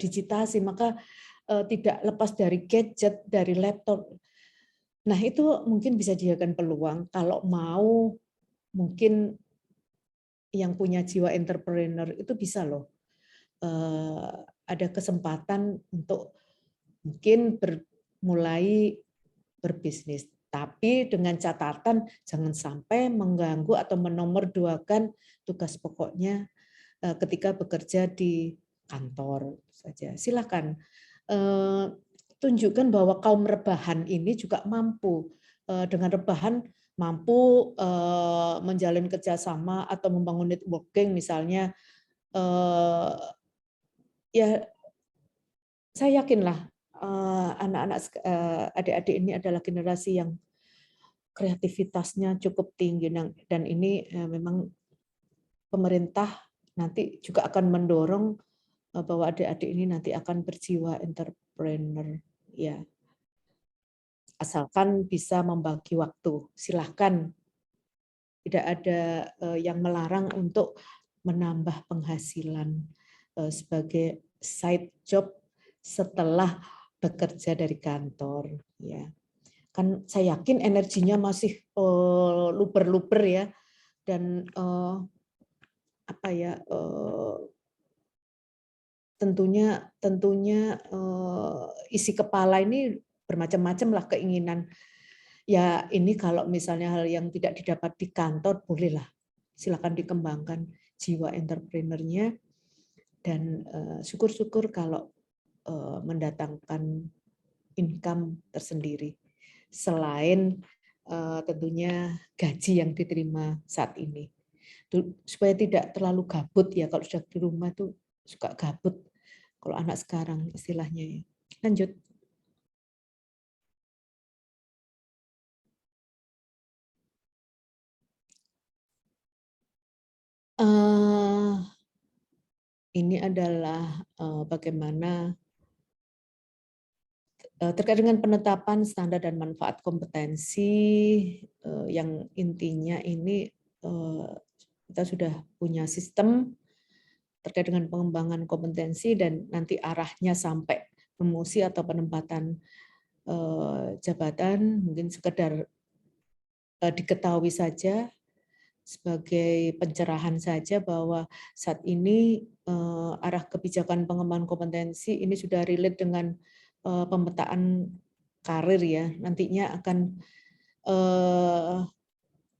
[SPEAKER 3] digitasi, maka tidak lepas dari gadget, dari laptop. Nah, itu mungkin bisa dijadikan peluang kalau mau, mungkin yang punya jiwa entrepreneur itu bisa loh ada kesempatan untuk mungkin mulai berbisnis. Tapi dengan catatan jangan sampai mengganggu atau menomorduakan tugas pokoknya ketika bekerja di kantor saja. Silakan tunjukkan bahwa kaum rebahan ini juga mampu dengan rebahan mampu menjalin kerjasama atau membangun networking misalnya. Ya saya yakinlah anak-anak adik-adik ini adalah generasi yang kreativitasnya cukup tinggi dan ini memang pemerintah nanti juga akan mendorong bahwa adik-adik ini nanti akan berjiwa entrepreneur ya. Asalkan bisa membagi waktu. Silahkan. Tidak ada yang melarang untuk menambah penghasilan sebagai side job setelah bekerja dari kantor ya. Kan saya yakin energinya masih luber-luber ya dan apa ya tentunya isi kepala ini bermacam-macam lah keinginan. Ya ini kalau misalnya hal yang tidak didapat di kantor bolehlah silakan dikembangkan jiwa entrepreneurnya dan syukur-syukur kalau mendatangkan income tersendiri selain tentunya gaji yang diterima saat ini. Supaya tidak terlalu gabut ya, kalau sudah di rumah tuh suka gabut kalau anak sekarang istilahnya ya. Lanjut. Ini adalah bagaimana terkait dengan penetapan standar dan manfaat kompetensi yang intinya ini kita sudah punya sistem terkait dengan pengembangan kompetensi dan nanti arahnya sampai promosi atau penempatan jabatan mungkin sekedar diketahui saja sebagai pencerahan saja bahwa saat ini arah kebijakan pengembangan kompetensi ini sudah relate dengan pemetaan karir ya. Nantinya akan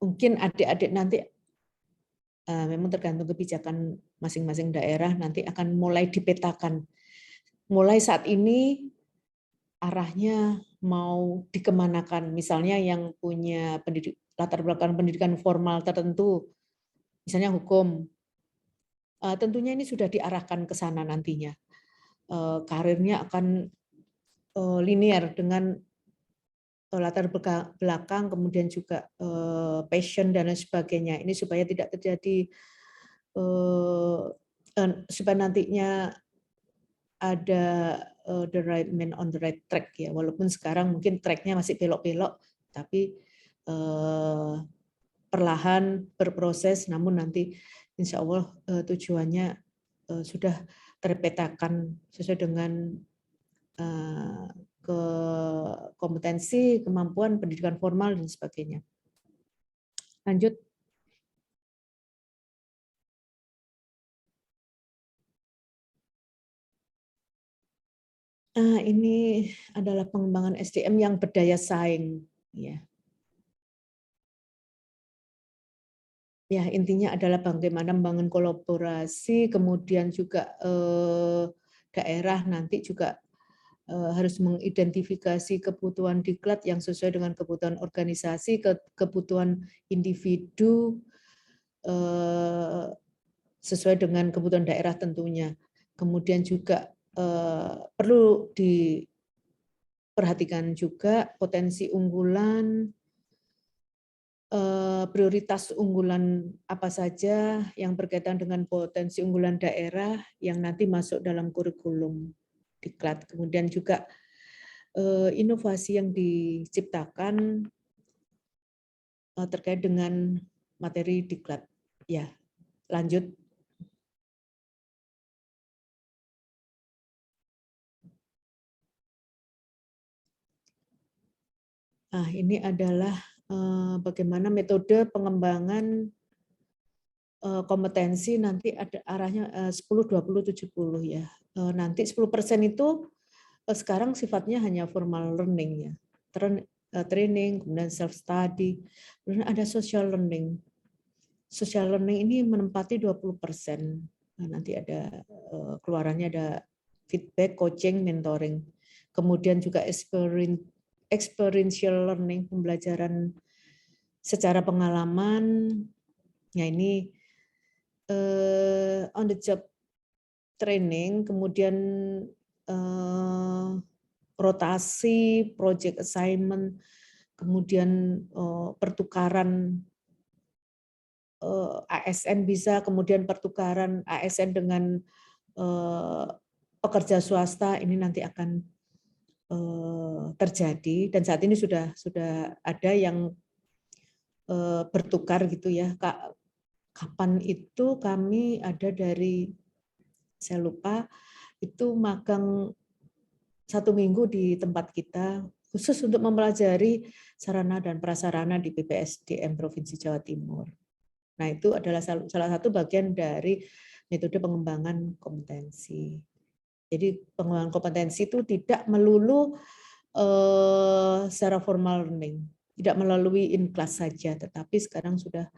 [SPEAKER 3] mungkin adik-adik nanti memang tergantung kebijakan masing-masing daerah nanti akan mulai dipetakan. Mulai saat ini arahnya mau dikemanakan. Misalnya yang punya latar belakang pendidikan formal tertentu, misalnya hukum, tentunya ini sudah diarahkan ke sana nantinya. Karirnya akan linear dengan latar belakang, kemudian juga passion dan lain sebagainya. Ini supaya tidak terjadi, supaya nantinya ada the right man on the right track ya. Walaupun sekarang mungkin tracknya masih belok-belok, tapi perlahan berproses, namun nanti insya Allah tujuannya sudah terpetakan sesuai dengan ke kompetensi, kemampuan, pendidikan formal, dan sebagainya. Lanjut. Ini adalah pengembangan SDM yang berdaya saing. Ya, intinya adalah bagaimana membangun kolaborasi, kemudian juga daerah nanti juga harus mengidentifikasi kebutuhan diklat yang sesuai dengan kebutuhan organisasi, kebutuhan individu, sesuai dengan kebutuhan daerah tentunya. Kemudian juga perlu diperhatikan juga potensi unggulan, prioritas unggulan apa saja yang berkaitan dengan potensi unggulan daerah yang nanti masuk dalam kurikulum diklat. Kemudian juga inovasi yang diciptakan terkait dengan materi diklat. Ya, lanjut. Ini adalah bagaimana metode pengembangan kompetensi nanti ada arahnya 10, 20, 70 ya. Nanti 10% itu sekarang sifatnya hanya formal learning ya. Training, kemudian self study, kemudian ada social learning. Social learning ini menempati 20%. Nah, nanti ada keluarannya ada feedback, coaching, mentoring. Kemudian juga experiential learning, pembelajaran secara pengalaman. Nah, ini on the job training, kemudian rotasi, project assignment, kemudian pertukaran ASN bisa, kemudian pertukaran ASN dengan pekerja swasta ini nanti akan terjadi, dan saat ini sudah ada yang bertukar gitu ya. Kapan itu kami ada dari, saya lupa, itu magang 1 minggu di tempat kita khusus untuk mempelajari sarana dan prasarana di BPSDM Provinsi Jawa Timur. Nah, itu adalah salah satu bagian dari metode pengembangan kompetensi. Jadi pengembangan kompetensi itu tidak melulu secara formal learning, tidak melalui in class saja, tetapi sekarang sudah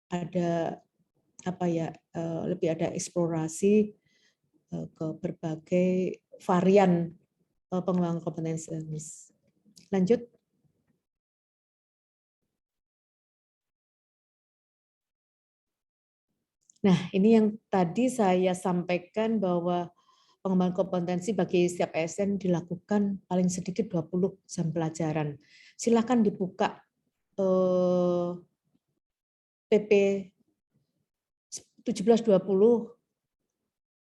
[SPEAKER 3] ada apa ya, lebih ada eksplorasi ke berbagai varian pengembangan kompetensi. Lanjut. Nah, ini yang tadi saya sampaikan bahwa pengembangan kompetensi bagi setiap ASN dilakukan paling sedikit 20 jam pelajaran. Silakan dibuka PP 1720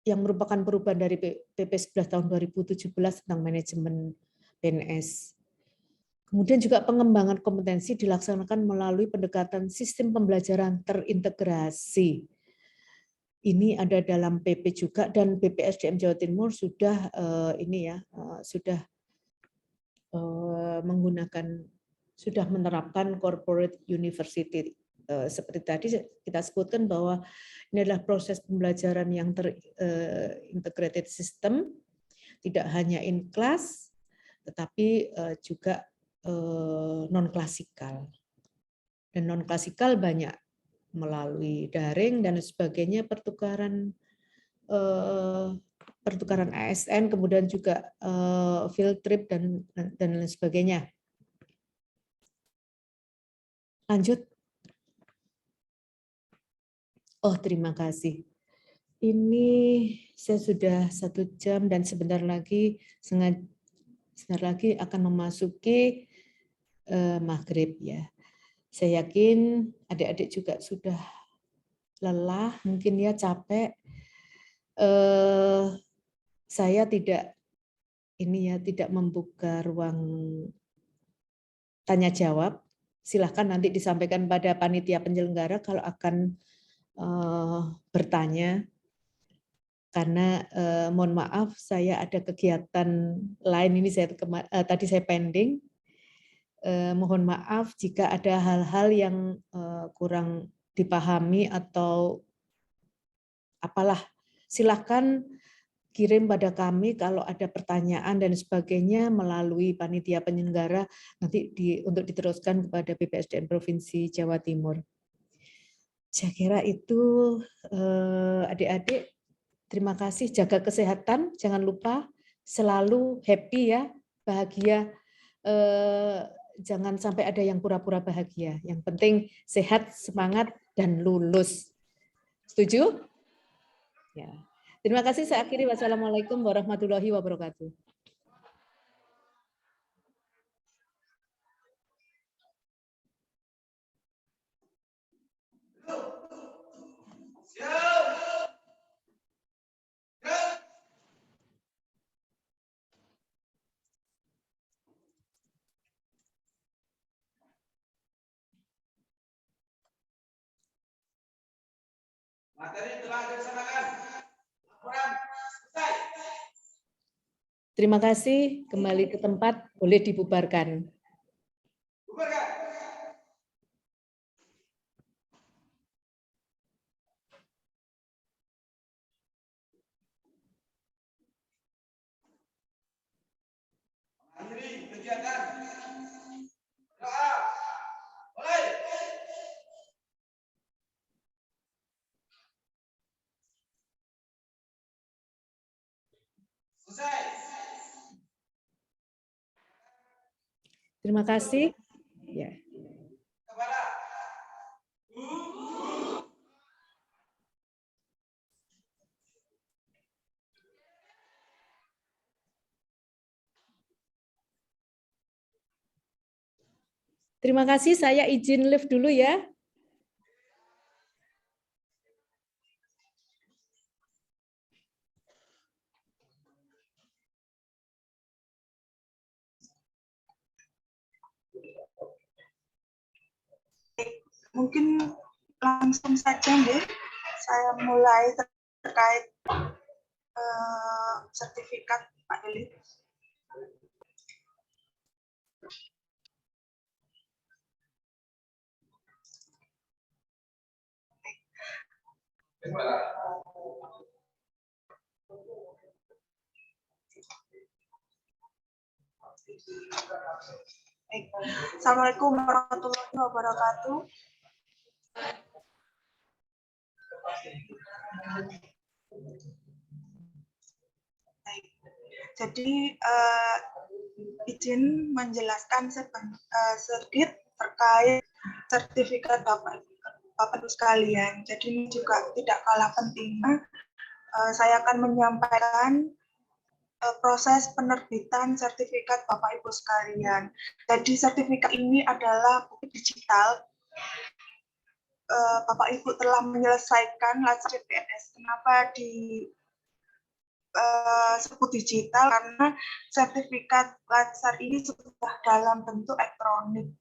[SPEAKER 3] yang merupakan perubahan dari PP 11 tahun 2017 tentang manajemen PNS. Kemudian juga pengembangan kompetensi dilaksanakan melalui pendekatan sistem pembelajaran terintegrasi. Ini ada dalam PP juga, dan BPSDM Jawa Timur sudah sudah menerapkan corporate university. Seperti tadi kita sebutkan bahwa ini adalah proses pembelajaran yang terintegrated system, tidak hanya in class, tetapi juga non-klasikal. Dan non-klasikal banyak melalui daring dan sebagainya, pertukaran ASN, kemudian juga field trip dan lain sebagainya. Lanjut. Oh, terima kasih. Ini saya sudah 1 jam dan sebentar lagi akan memasuki maghrib ya. Saya yakin adik-adik juga sudah lelah, mungkin ya capek. Saya tidak membuka ruang tanya jawab. Silahkan nanti disampaikan pada panitia penyelenggara kalau akan bertanya, karena mohon maaf saya ada kegiatan lain ini, tadi saya pending. Mohon maaf jika ada hal-hal yang kurang dipahami atau apalah, silahkan kirim pada kami kalau ada pertanyaan dan sebagainya melalui panitia penyelenggara nanti untuk diteruskan kepada BPSDM Provinsi Jawa Timur. Saya kira itu adik-adik, terima kasih, jaga kesehatan, jangan lupa selalu happy ya, bahagia, jangan sampai ada yang pura-pura bahagia. Yang penting sehat, semangat, dan lulus. Setuju? Ya. Terima kasih, saya akhiri. Wassalamualaikum warahmatullahi wabarakatuh.
[SPEAKER 2] Materi telah dilaksanakan. Laporan selesai.
[SPEAKER 3] Terima kasih. Kembali ke tempat, boleh dibubarkan.
[SPEAKER 2] Bubarkan. memulai kegiatan. Doa. Mulai. Selesai.
[SPEAKER 3] Terima kasih. Ya.
[SPEAKER 2] Kepala.
[SPEAKER 3] Terima kasih, saya izin live dulu ya.
[SPEAKER 5] Mungkin langsung saja deh, saya mulai terkait sertifikat Pak Deli. Assalamualaikum warahmatullahi wabarakatuh. Baik. Jadi izin menjelaskan sedikit terkait sertifikat Bapak Ibu sekalian. Jadi ini juga tidak kalah pentingnya. Saya akan menyampaikan proses penerbitan sertifikat Bapak Ibu sekalian. Jadi sertifikat ini adalah buku digital. Bapak Ibu telah menyelesaikan Latsar CPNS. Kenapa disebut digital? Karena sertifikat Latsar ini sudah dalam bentuk elektronik.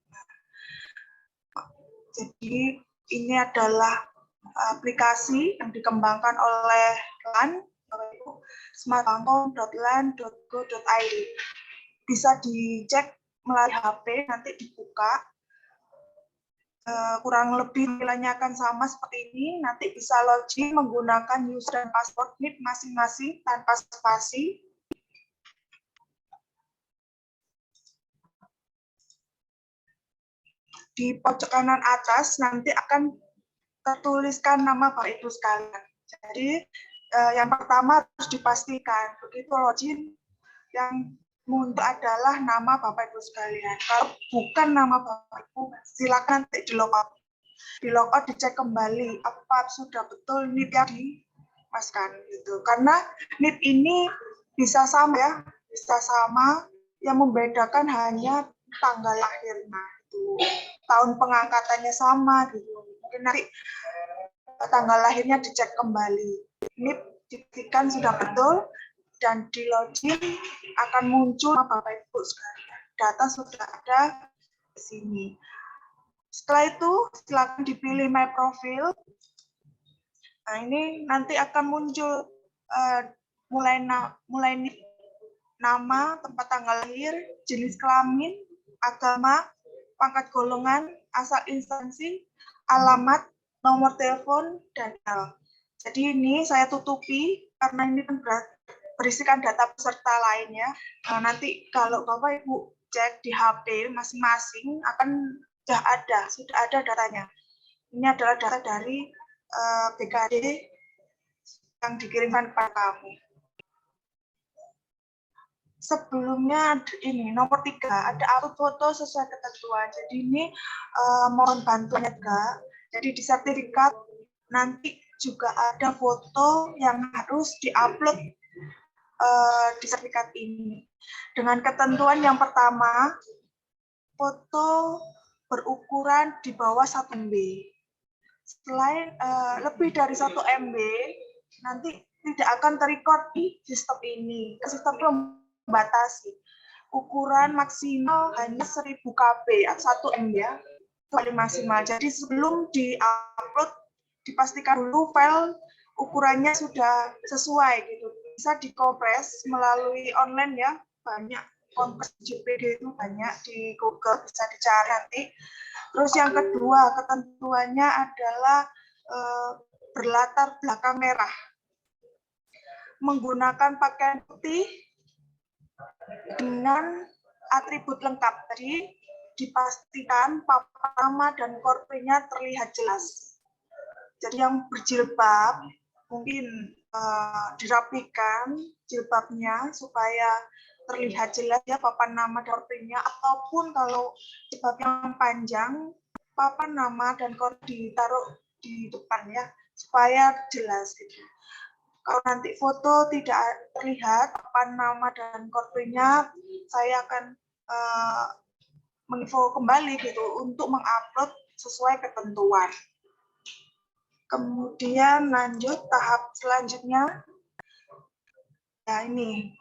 [SPEAKER 5] Jadi ini adalah aplikasi yang dikembangkan oleh LAN, smartbank.lan.go.id. Bisa dicek melalui HP, nanti dibuka. Kurang lebih nilainya akan sama seperti ini. Nanti bisa login menggunakan user dan password NIP masing-masing tanpa spasi. Di pojok kanan atas nanti akan tertuliskan nama Bapak Ibu sekalian. Jadi yang pertama harus dipastikan begitu login yang muncul adalah nama Bapak Ibu sekalian. Kalau bukan nama Bapak Ibu, silakan nanti di log out. Di log out dicek kembali apa sudah betul NIP yang dimasukkan gitu. Karena NIP ini bisa sama ya, bisa sama, yang membedakan hanya tanggal lahirnya itu. Tahun pengangkatannya sama gitu. Mungkin nanti tanggal lahirnya dicek kembali. NIP dibuktikan sudah betul dan di login akan muncul Bapak Ibu sekalian. Data sudah ada di sini. Setelah itu silakan dipilih My Profile. Nah, ini nanti akan muncul mulai nama, tempat tanggal lahir, jenis kelamin, agama, pangkat golongan, asal instansi, alamat, nomor telepon, dan email. Jadi ini saya tutupi karena ini kan berisikan data peserta lainnya. Nah, nanti kalau Bapak Ibu cek di HP masing-masing akan sudah ada datanya. Ini adalah data dari BKD yang dikirimkan kepada kami. Sebelumnya ini nomor 3 ada upload foto sesuai ketentuan. Jadi ini mohon bantuannya Kak. Jadi di sertifikat nanti juga ada foto yang harus diupload di sertifikat ini. Dengan ketentuan yang pertama, foto berukuran di bawah 1 MB. Selain lebih dari 1 MB, nanti tidak akan terrecord di sistem ini. Sistem itu membatasi ukuran maksimal hanya 1000 KB atau 1 MB ya, itu paling maksimal. Jadi sebelum di-upload dipastikan dulu file ukurannya sudah sesuai gitu. Bisa dikompres melalui online ya, banyak kompres JPG itu banyak di Google, bisa dicari nanti. Terus yang kedua, ketentuannya adalah berlatar belakang merah. Menggunakan pakaian putih dengan atribut lengkap. Tadi dipastikan papan nama dan korpenya terlihat jelas. Jadi yang berjilbab mungkin dirapikan jilbabnya supaya terlihat jelas ya papan nama dan korpenya, ataupun kalau jilbab yang panjang papan nama dan korp ditaruh di depan ya supaya jelas gitu. Kalau nanti foto tidak terlihat papan nama dan korpenya, saya akan menginfo kembali gitu untuk mengupload sesuai ketentuan. Kemudian lanjut tahap selanjutnya, ya ini,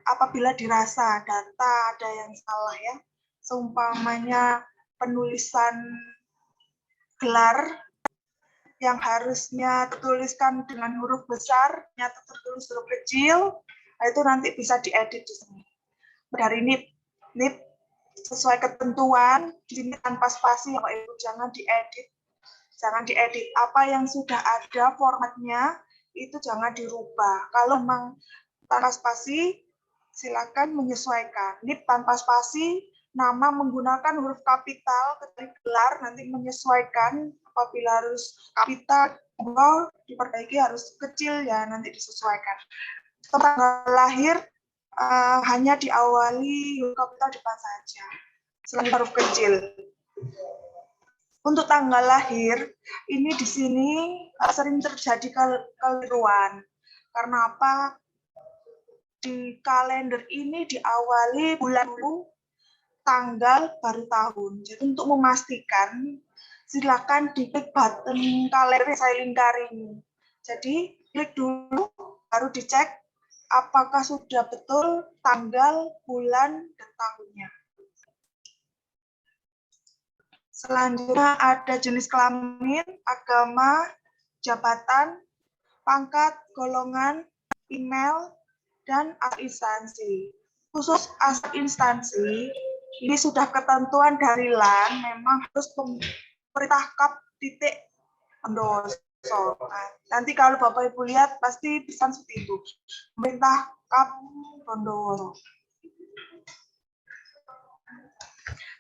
[SPEAKER 5] apabila dirasa data ada yang salah ya, seumpamanya penulisan gelar yang harusnya tertuliskan dengan huruf besar, ternyata tertulis huruf kecil, nah itu nanti bisa diedit di sini. Dari NIP sesuai ketentuan, di sini tanpa spasi, Bapak Ibu, jangan diedit. Jangan diedit. Apa yang sudah ada formatnya itu jangan dirubah. Kalau memang tanpa spasi, silakan menyesuaikan. NIP tanpa spasi, nama menggunakan huruf kapital, ketika gelar nanti menyesuaikan. Apabila harus kapital, diperbaiki harus kecil ya nanti disesuaikan. Tanggal lahir hanya diawali huruf kapital depan saja, selain huruf kecil. Untuk tanggal lahir, ini di sini sering terjadi kekeliruan. Karena apa? Di kalender ini diawali bulan dulu, tanggal baru tahun. Jadi untuk memastikan, silakan diklik button kalender yang saya lingkari ini. Jadi klik dulu, baru dicek apakah sudah betul tanggal, bulan, dan tahunnya. Selanjutnya ada jenis kelamin, agama, jabatan, pangkat, golongan, email, dan asal instansi. Khusus asal instansi, ini sudah ketentuan dari LAN, memang harus pemerintah Kap titik Bondowoso. Nah, nanti kalau Bapak Ibu lihat, pasti bisa seperti itu. Pemerintah Kap Bondowoso.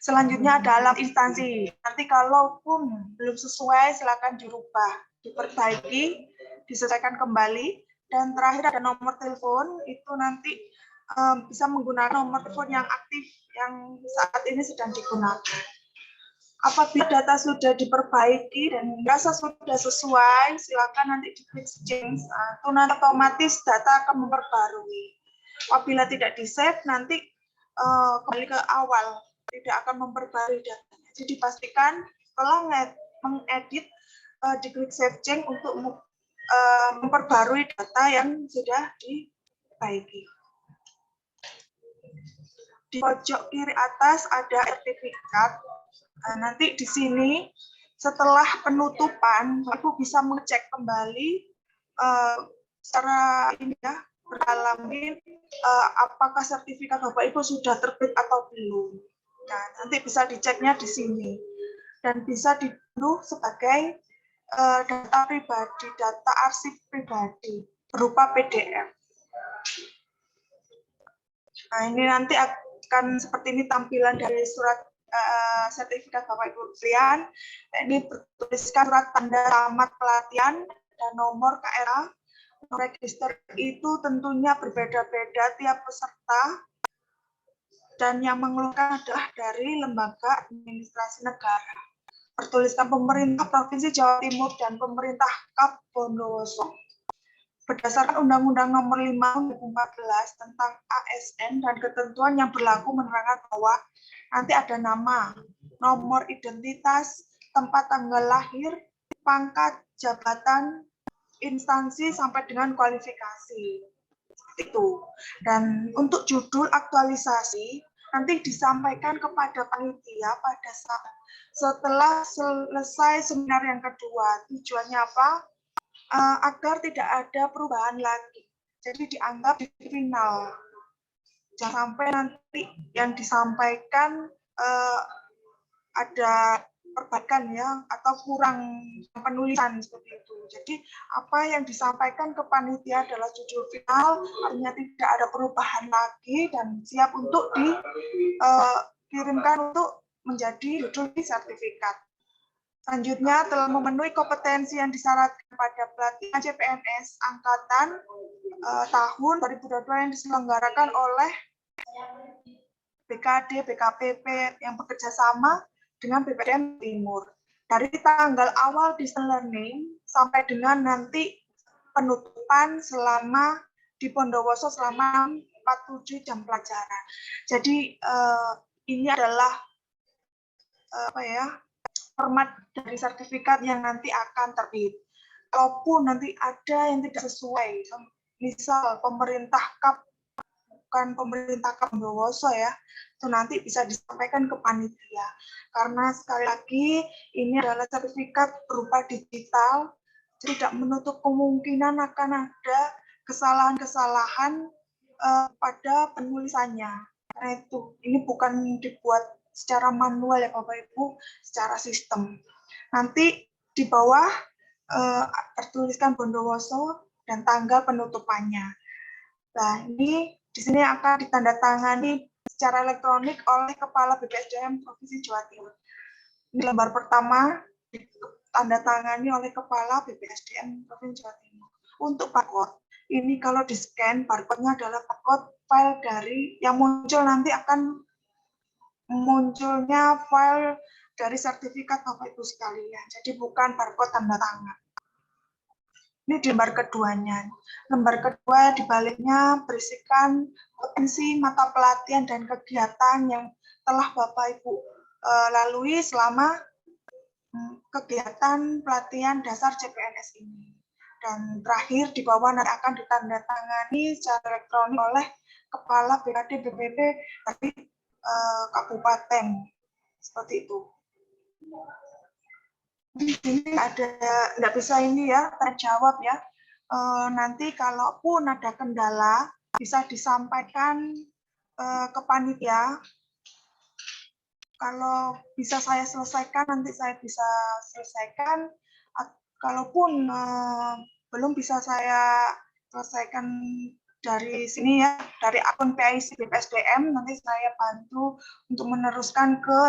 [SPEAKER 5] Selanjutnya ada alat instansi. Nanti kalaupun belum sesuai, silakan dirubah, diperbaiki, disesuaikan kembali. Dan terakhir ada nomor telepon, itu nanti bisa menggunakan nomor telepon yang aktif yang saat ini sedang digunakan. Apabila data sudah diperbaiki dan merasa sudah sesuai, silakan nanti diklik change. Itu nanti otomatis data akan memperbarui. Apabila tidak di-save, nanti kembali ke awal. Tidak akan memperbarui datanya. Jadi pastikan setelah mengedit, diklik save change untuk memperbarui data yang sudah diperbaiki. Di pojok kiri atas ada sertifikat. Nanti di sini setelah penutupan, Ibu bisa mengecek kembali secara ini ya, berdalamin apakah sertifikat Bapak Ibu sudah terbit atau belum. Nah, nanti bisa diceknya di sini dan bisa diunduh sebagai data pribadi, data arsip pribadi berupa PDF. Nah, ini nanti akan seperti ini tampilan dari surat sertifikat Bapak Ibu sekalian. Ini bertuliskan surat tanda tamat pelatihan dan nomor KRA. Register itu tentunya berbeda-beda tiap peserta. Dan yang mengeluarkan adalah dari lembaga administrasi negara. Bertuliskan pemerintah Provinsi Jawa Timur dan pemerintah Kap Bondowoso. Berdasarkan Undang-Undang Nomor 5 2014 tentang ASN dan ketentuan yang berlaku menerangkan bahwa nanti ada nama, nomor identitas, tempat tanggal lahir, pangkat, jabatan, instansi sampai dengan kualifikasi. Itu. Dan untuk judul aktualisasi nanti disampaikan kepada panitia pada saat setelah selesai seminar yang kedua. Tujuannya apa? Agar tidak ada perubahan lagi. Jadi dianggap di final. Jangan sampai nanti yang disampaikan ada perbaikan ya atau kurang penulisan seperti itu. Jadi apa yang disampaikan ke panitia adalah judul final, artinya tidak ada perubahan lagi dan siap untuk dikirimkan untuk menjadi judul sertifikat. Selanjutnya telah memenuhi kompetensi yang disyaratkan pada pelatihan CPNS angkatan tahun 2022 yang diselenggarakan oleh BKD, BKPP yang bekerja sama dengan BPDM Timur. Dari tanggal awal distance learning sampai dengan nanti penutupan selama di Bondowoso selama 47 jam pelajaran. Jadi ini adalah format dari sertifikat yang nanti akan terbit. Kalaupun nanti ada yang tidak sesuai, misal pemerintah KAP bukan pemerintah KAP Bondowoso ya, itu nanti bisa disampaikan ke panitia. Karena sekali lagi ini adalah sertifikat berupa digital, tidak menutup kemungkinan akan ada kesalahan-kesalahan pada penulisannya. Karena itu, ini bukan dibuat secara manual ya Bapak Ibu, secara sistem. Nanti di bawah tertuliskan Bondowoso dan tanggal penutupannya. Nah, ini di sini akan ditandatangani secara elektronik oleh Kepala BPSDM Provinsi Jawa Timur. Ini lembar pertama ditandatangani oleh Kepala BPSDM Provinsi Jawa Timur. Untuk barcode, ini kalau di-scan, barcode-nya adalah barcode file dari yang muncul nanti akan munculnya file dari sertifikat Bapak Ibu sekalian. Jadi bukan barcode tanda tangan. Ini di lembar keduanya. Lembar kedua di baliknya berisikan potensi mata pelatihan dan kegiatan yang telah Bapak Ibu lalui selama kegiatan pelatihan dasar CPNS ini. Dan terakhir di bawah nanti akan ditandatangani secara elektronik oleh Kepala BKD BPP dari Kabupaten. Seperti itu. Di sini nggak bisa ini ya, terjawab ya. Nanti kalaupun ada kendala, bisa disampaikan ke panitia. Kalau bisa saya selesaikan, nanti saya bisa selesaikan. Kalaupun belum bisa saya selesaikan dari sini ya, dari akun PIC BPSDM, nanti saya bantu untuk meneruskan ke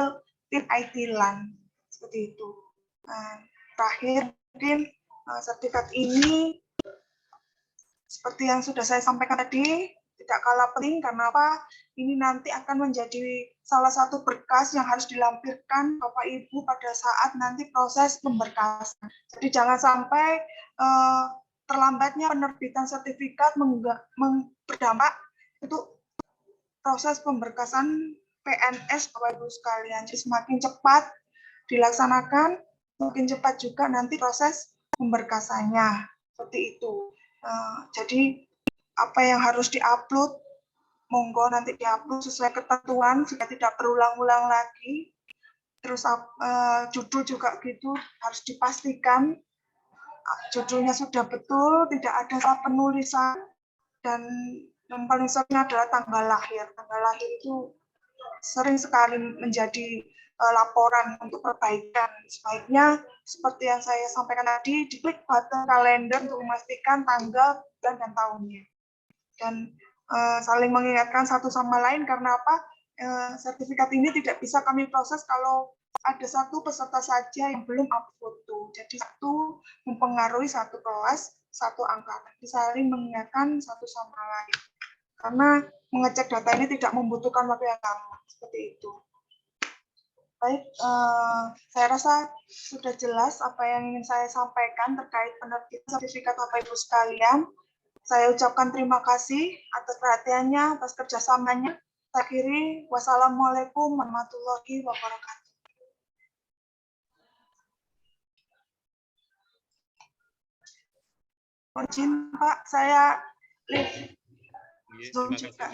[SPEAKER 5] tim IT LAN. Seperti itu. Terakhir mungkin sertifikat ini seperti yang sudah saya sampaikan tadi tidak kalah penting karena apa? Ini nanti akan menjadi salah satu berkas yang harus dilampirkan Bapak Ibu pada saat nanti proses pemberkasan. Jadi jangan sampai terlambatnya penerbitan sertifikat berdampak untuk proses pemberkasan PNS Bapak Ibu sekalian. Jadi semakin cepat dilaksanakan, mungkin cepat juga nanti proses pemberkasannya. Seperti itu. Jadi apa yang harus diupload, monggo nanti diupload sesuai ketentuan supaya tidak berulang-ulang lagi. Terus judul juga gitu harus dipastikan judulnya sudah betul, tidak ada salah penulisan, dan yang paling sering adalah tanggal lahir. Tanggal lahir itu sering sekali menjadi laporan untuk perbaikan. Sebaiknya seperti yang saya sampaikan tadi, diklik button kalender untuk memastikan tanggal, bulan, dan tahunnya. Dan saling mengingatkan satu sama lain karena apa? Sertifikat ini tidak bisa kami proses kalau ada satu peserta saja yang belum upload foto. Jadi satu mempengaruhi satu kelas, satu angkatan. Saling mengingatkan satu sama lain. Karena mengecek data ini tidak membutuhkan waktu yang lama. Seperti itu. Baik, saya rasa sudah jelas apa yang ingin saya sampaikan terkait penerbitan sertifikat Bapak Ibu sekalian. Saya ucapkan terima kasih atas perhatiannya, atas kerjasamanya. Saya akhiri, wassalamualaikum warahmatullahi wabarakatuh. Izin Pak, saya live Zoom juga.